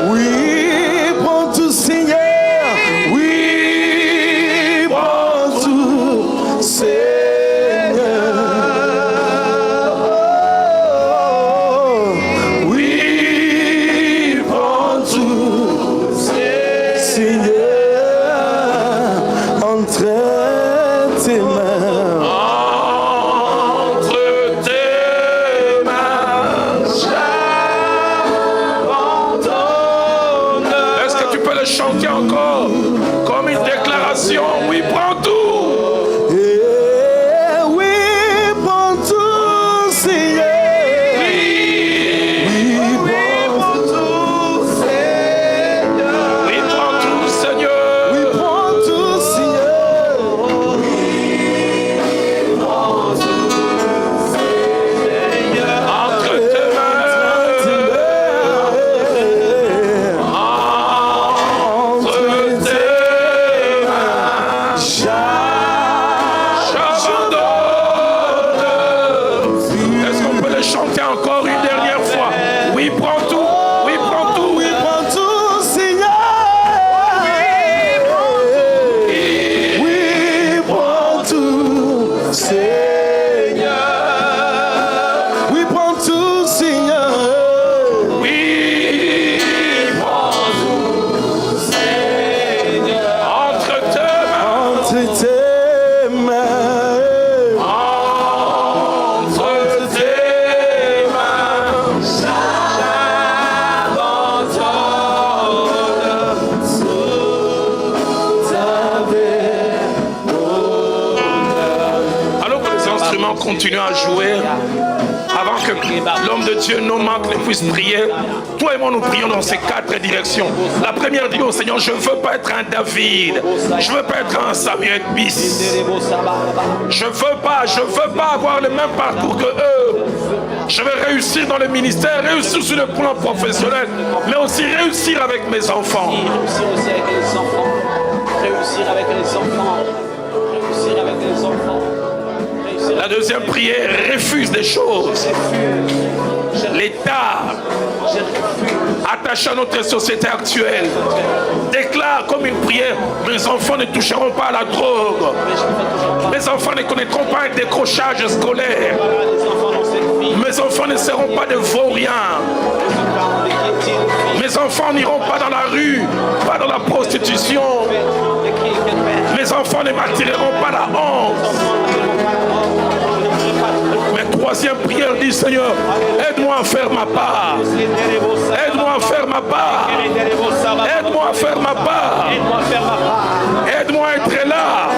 Oui, prends tout, Seigneur. Oui, prends tout, Seigneur. Oui, prends tout, Seigneur, entre tes mains. Entre tes mains, j'abandonne. Est-ce que tu peux le chanter encore comme une déclaration? Oui, prends tout. Oui, prends tout, Seigneur. Oui, prends tout, Seigneur. Oui, prends tout, Seigneur. Oui, prends tout, Seigneur. Entre tes mains. Entre continuer à jouer. Avant que l'homme de Dieu non manque ne puisse prier, toi et moi nous prions dans ces 4 directions. La première dit au Seigneur, je ne veux pas être un David, je ne veux pas être un Samuel bis. Je ne veux pas avoir le même parcours que eux. Je veux réussir dans le ministère, réussir sur le plan professionnel, mais aussi réussir avec mes enfants. Réussir aussi avec les enfants. Réussir avec les enfants. Réussir avec les enfants. La deuxième prière refuse des choses. L'État, attaché à notre société actuelle, déclare comme une prière, mes enfants ne toucheront pas à la drogue. Mes enfants ne connaîtront pas un décrochage scolaire. Mes enfants ne seront pas de vauriens. Mes enfants n'iront pas dans la rue, pas dans la prostitution. Mes enfants ne m'attireront pas la honte. Mais troisième prière dit, Seigneur, aide-moi à faire ma part. Aide-moi à faire ma part. Aide-moi à faire ma part. Aide-moi à être là.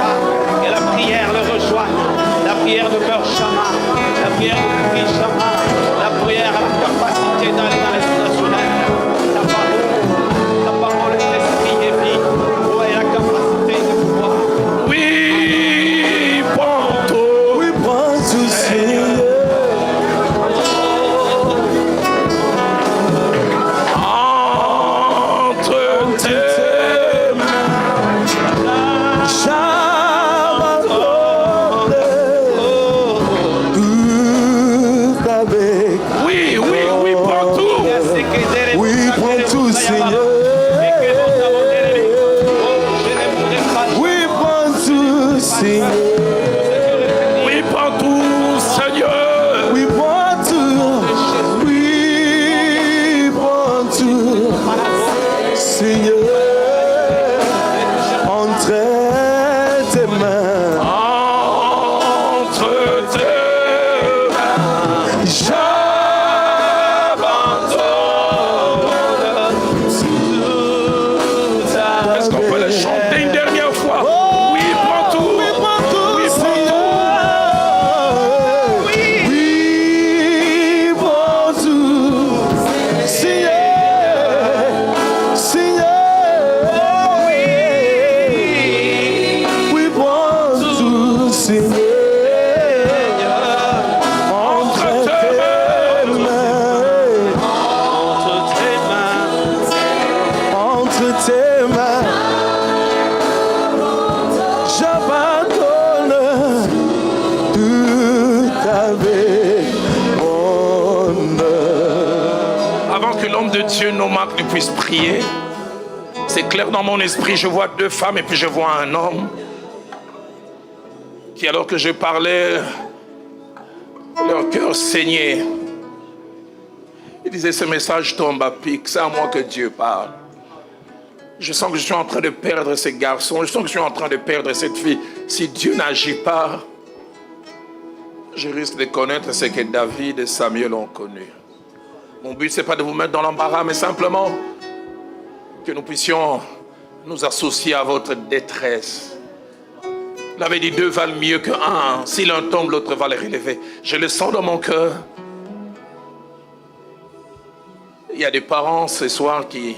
Et la prière le rejoint. La prière de Père Chama. La prière de Père Chama. La prière à la capacité d'aller dans l'international. La parole est esprit et vie. Oh, et la capacité de pouvoir. Oui, prends tout. Oui, prends tout, Seigneur. Entre tes mains. J'abandonne tout avec. Oui, prends tout. Oui, prends tout, Seigneur. Oui, prends tout, Seigneur. Oui, prends tout, Seigneur. Oui, prends tout. Oui, prends tout, Seigneur. Entre tes mains. Entre tes mains. Est-ce qu'on peut le chanter une dernière fois? Oui, prends tout. Oui, prends tout, Oui, prends Seigneur. Oui, prends tout, Seigneur. Seigneur. Oui, prends tout, Seigneur. Entre tes mains. Entre tes mains. J'abandonne tout avec honneur. Avant que l'homme de Dieu nomade ne puisse prier, c'est clair dans mon esprit, je vois 2 femmes et puis je vois un homme qui, alors que je parlais, leur cœur saignait. Il disait, ce message tombe à pic, c'est à moi que Dieu parle. Je sens que je suis en train de perdre ces garçons, je sens que je suis en train de perdre cette fille. Si Dieu n'agit pas, je risque de connaître ce que David et Samuel ont connu. Mon but, ce n'est pas de vous mettre dans l'embarras, mais simplement que nous puissions nous associer à votre détresse. Il avait dit 2 valent mieux que 1. Si l'un tombe, l'autre va le relever. Je le sens dans mon cœur. Il y a des parents ce soir qui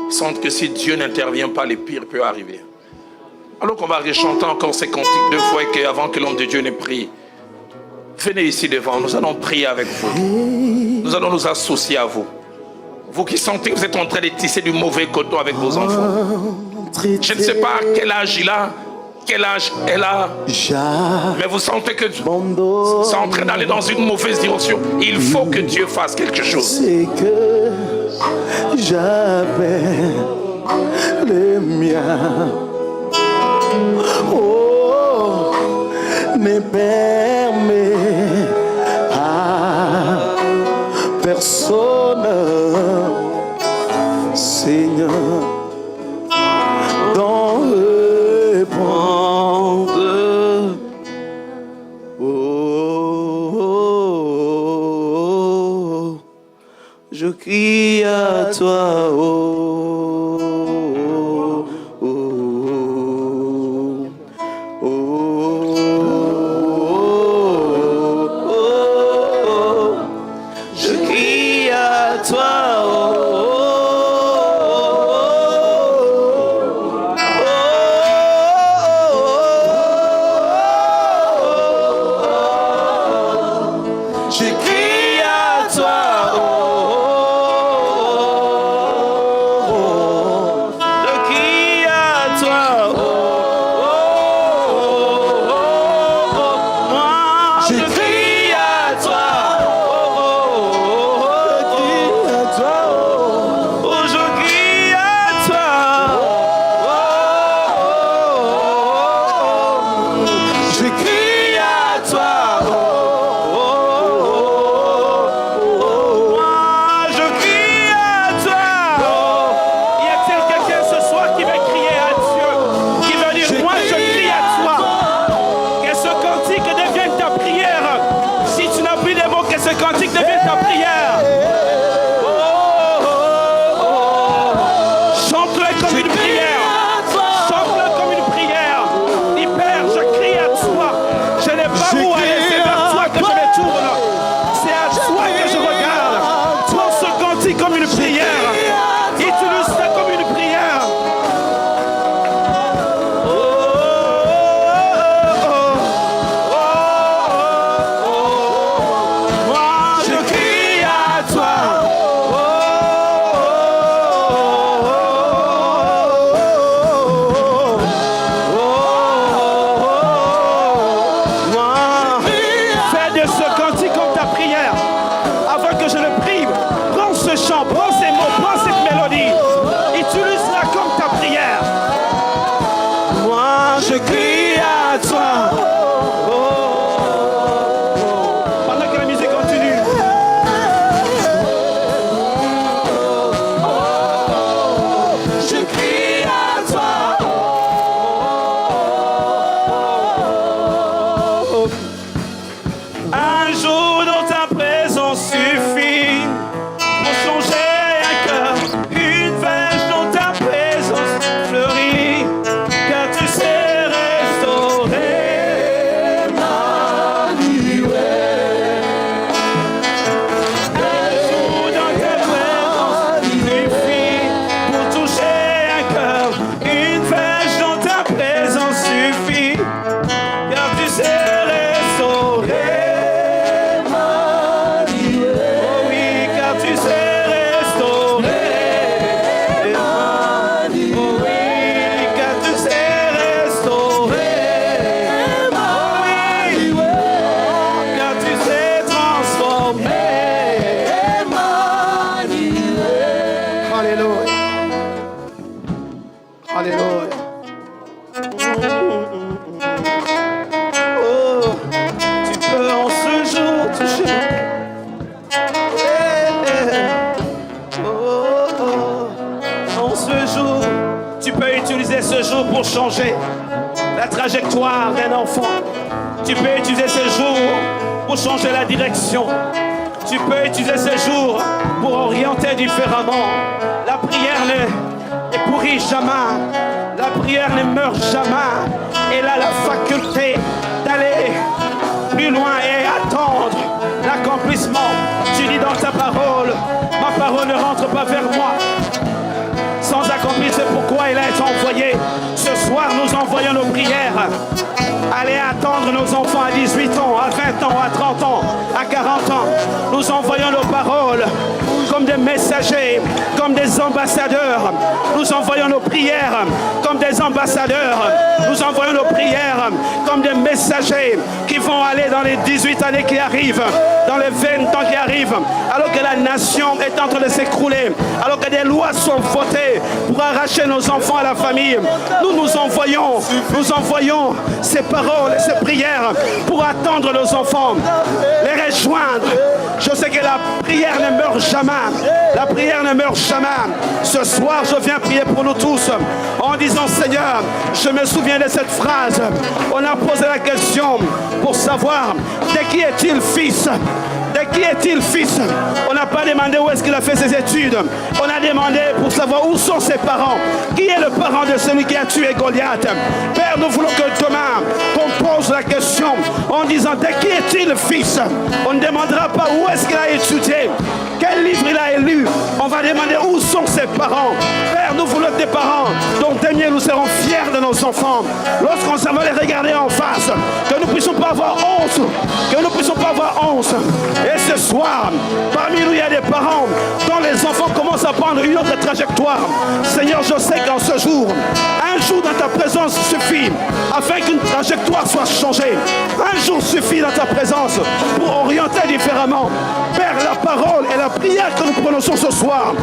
sentent que si Dieu n'intervient pas, le pire peut arriver. Alors qu'on va rechanter encore ces cantiques 2 fois et qu'avant que l'homme de Dieu ne prie, venez ici devant, nous allons prier avec vous. Nous allons nous associer à vous. Vous qui sentez que vous êtes en train de tisser du mauvais coton avec vos enfants. Je ne sais pas quel âge il a, quel âge elle a, mais vous sentez que c'est en train d'aller dans une mauvaise direction. Il faut que Dieu fasse quelque chose. C'est que j'appelle les miens. Oh, ne permet à personne, Seigneur, d'en répondre. Oh, je crie à toi, oh, oh, oh, oh. à toi, je crie à toi, je crie à toi, moi je crie à toi, je crie à toi, je crie à toi. Cantique devient ta prière. Chante-le comme une prière. Chante-le comme une prière. Dis Père, je crie à toi. Je n'ai pas où aller, c'est vers toi que je me tourne. C'est à toi que je regarde. Prends ce cantique comme une prière. Utilise-le comme une prière. Prends ces mots, prends cette mélodie. Utilise-la comme ta prière. Moi, je crie à toi. Pendant que la musique continue. Je crie à toi. Un jour dans ta présence suffit. Alléluia. Oh, tu peux en ce jour toucher. En ce jour, tu peux utiliser ce jour pour changer la trajectoire d'un enfant. Tu peux utiliser ce jour pour changer la direction. Tu peux utiliser ce jour pour orienter différemment. La prière ne pourrit jamais. La prière ne meurt jamais. Elle a la faculté d'aller plus loin et attendre l'accomplissement. Tu dis dans ta parole, ma parole ne rentre pas vers moi sans accomplir. C'est pourquoi elle a été envoyée. Ce soir, nous envoyons nos prières. Allez attendre nos enfants à 18 ans, à 20 ans, à 30 ans, à 40 ans. Nous envoyons nos paroles comme des messagers, comme des ambassadeurs. Nous envoyons nos prières comme des ambassadeurs. Nous envoyons nos prières comme des messagers qui vont aller dans les 18 années qui arrivent, dans les 20 ans qui arrivent, alors que la nation est en train de s'écrouler, alors que des lois sont votées pour arracher nos enfants à la famille. Nous envoyons ces paroles et ces prières pour attendre nos enfants, les rejoindre. Je sais que la prière ne meurt jamais. La prière ne meurt jamais. Ce soir, je viens prier pour nous tous en disant, Seigneur, je me souviens de cette phrase. On a posé la question pour savoir de qui est-il fils. De qui est-il fils? On n'a pas demandé où est-ce qu'il a fait ses études. On a demandé pour savoir où sont ses parents. Qui est le parent de celui qui a tué Goliath? Père, nous voulons que demain, qu'on pose la question en disant, de qui est-il fils? On ne demandera pas où est-ce qu'il a étudié. quel livre il a lu. On va demander où sont ses parents. Père, nous voulons des parents dont demain nous serons fiers de nos enfants. Lorsqu'on s'en va les regarder en face, que nous ne puissions pas avoir honte. Que nous ne puissions pas avoir honte. Et ce soir, parmi nous, il y a des parents dont les enfants commencent à prendre une autre trajectoire. Seigneur, je sais qu'en ce jour, un jour dans ta présence suffit afin qu'une trajectoire soit changée. Un jour suffit dans ta présence pour orienter différemment. Père, la parole et la prière que nous prononçons ce soir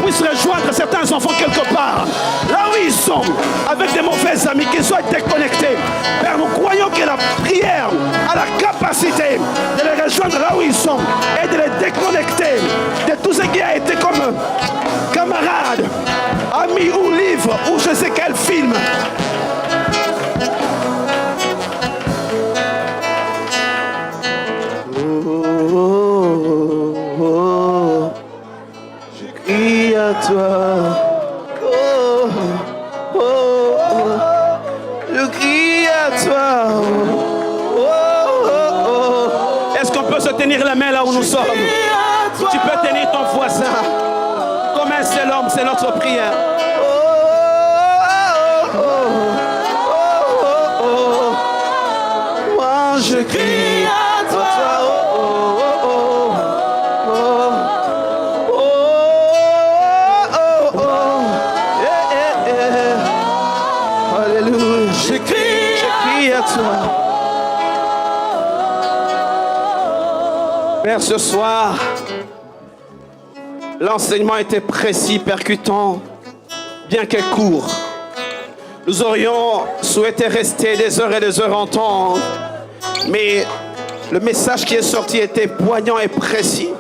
puissent rejoindre certains enfants quelque part, là où ils sont, avec des mauvais amis, qu'ils soient déconnectés. Père, nous croyons que la prière a la capacité de les rejoindre là où ils sont et de les déconnecter de tout ce qui a été comme camarade, ami ou livre ou je sais quel film. Je crie à toi. Je crie à toi. Est-ce qu'on peut se tenir la main là où nous sommes? Tu peux tenir ton voisin. Comme un seul homme, c'est notre prière. Moi je crie à toi. Alléluia. Je crie à toi. Père, ce soir, l'enseignement était précis, percutant, bien que court. Nous aurions souhaité rester des heures et des heures entendre, mais le message qui est sorti était poignant et précis.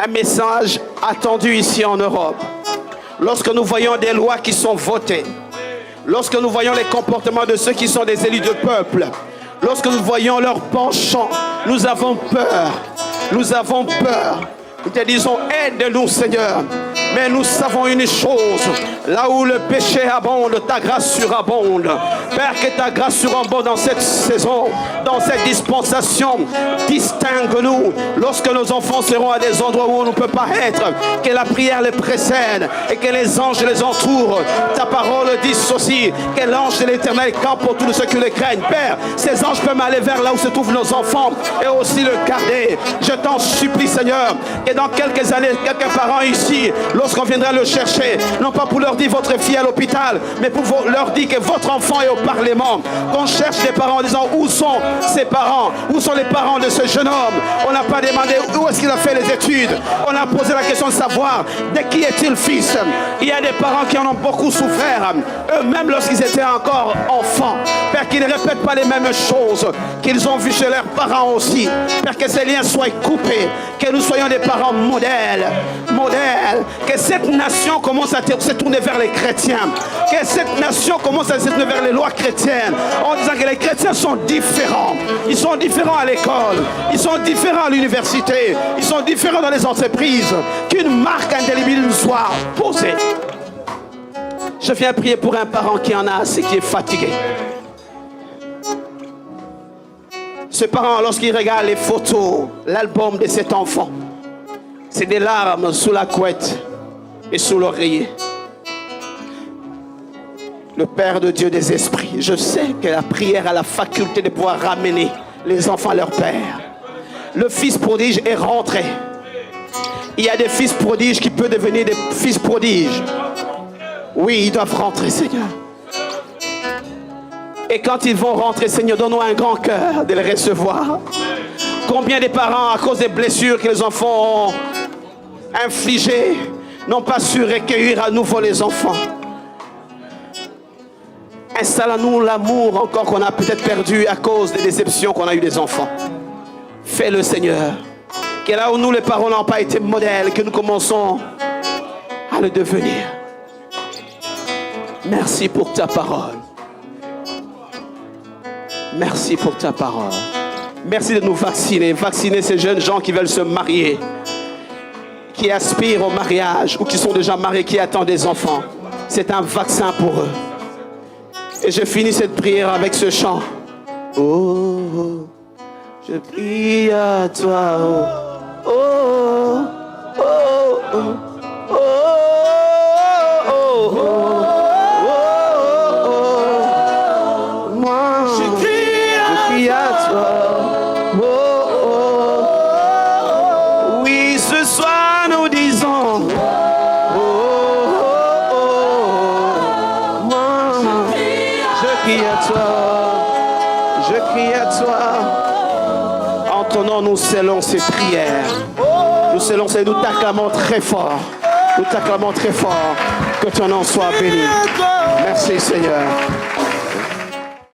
Un message attendu ici en Europe. Lorsque nous voyons des lois qui sont votées, lorsque nous voyons les comportements de ceux qui sont des élus de peuple, lorsque nous voyons leurs penchants, nous avons peur. Nous avons peur. Nous te disons, aide-nous Seigneur. Mais nous savons une chose, là où le péché abonde, ta grâce surabonde. Père, que ta grâce surabonde dans cette saison, dans cette dispensation. Distingue-nous lorsque nos enfants seront à des endroits où on ne peut pas être. Que la prière les précède et que les anges les entourent. Ta parole dit ceci, que l'ange de l'Éternel campe pour tous ceux qui le craignent. Père, ces anges peuvent aller vers là où se trouvent nos enfants et aussi le garder. Je t'en supplie Seigneur, que dans quelques années, quelques parents ici, lorsqu'on viendra le chercher, non pas pour leur dire votre fille à l'hôpital, mais pour leur dire que votre enfant est au Parlement. Qu'on cherche des parents en disant où sont ses parents, où sont les parents de ce jeune homme. On n'a pas demandé où est-ce qu'il a fait les études. On a posé la question de savoir de qui est-il fils. Il y a des parents qui en ont beaucoup souffert, eux-mêmes lorsqu'ils étaient encore enfants. Père, qu'ils ne répètent pas les mêmes choses qu'ils ont vues chez leurs parents aussi. Père, que ces liens soient coupés, que nous soyons des parents modèles, que cette nation commence à se tourner vers les chrétiens, que cette nation commence à se tourner vers les lois chrétiennes, en disant que les chrétiens sont différents. Ils sont différents à l'école, ils sont différents à l'université, ils sont différents dans les entreprises. Qu'une marque indélébile soit posée. Je viens prier pour un parent qui en a assez, qui est fatigué. Ce parent, lorsqu'il regarde les photos, l'album de cet enfant, c'est des larmes sous la couette et sous l'oreiller. Le Père de Dieu des esprits, je sais que la prière a la faculté de pouvoir ramener les enfants à leur Père. Le fils prodige est rentré. Il y a des fils prodiges qui peuvent devenir des fils prodiges. Oui, ils doivent rentrer, Seigneur. Et quand ils vont rentrer, Seigneur, donne-nous un grand cœur de les recevoir. Combien de parents, à cause des blessures que les enfants ont infligées, n'ont pas su recueillir à nouveau les enfants. Installe-nous l'amour encore qu'on a peut-être perdu à cause des déceptions qu'on a eues des enfants. Fais-le, Seigneur. Que là où nous, les parents, n'ont pas été modèles, que nous commençons à le devenir. Merci pour ta parole. Merci pour ta parole. Merci de nous vacciner. Vacciner ces jeunes gens qui veulent se marier, qui aspirent au mariage ou qui sont déjà mariés, qui attendent des enfants. C'est un vaccin pour eux. Et je finis cette prière avec ce chant. Oh, je prie à toi. Oh, Je crie à toi. Oui, ce soir nous disons. Je crie à toi. Je crie à toi. En ton nom, nous scellons ces prières. Nous scellons ces, nous t'acclamons très fort. Nous t'acclamons très fort. Que ton nom soit béni. Merci Seigneur.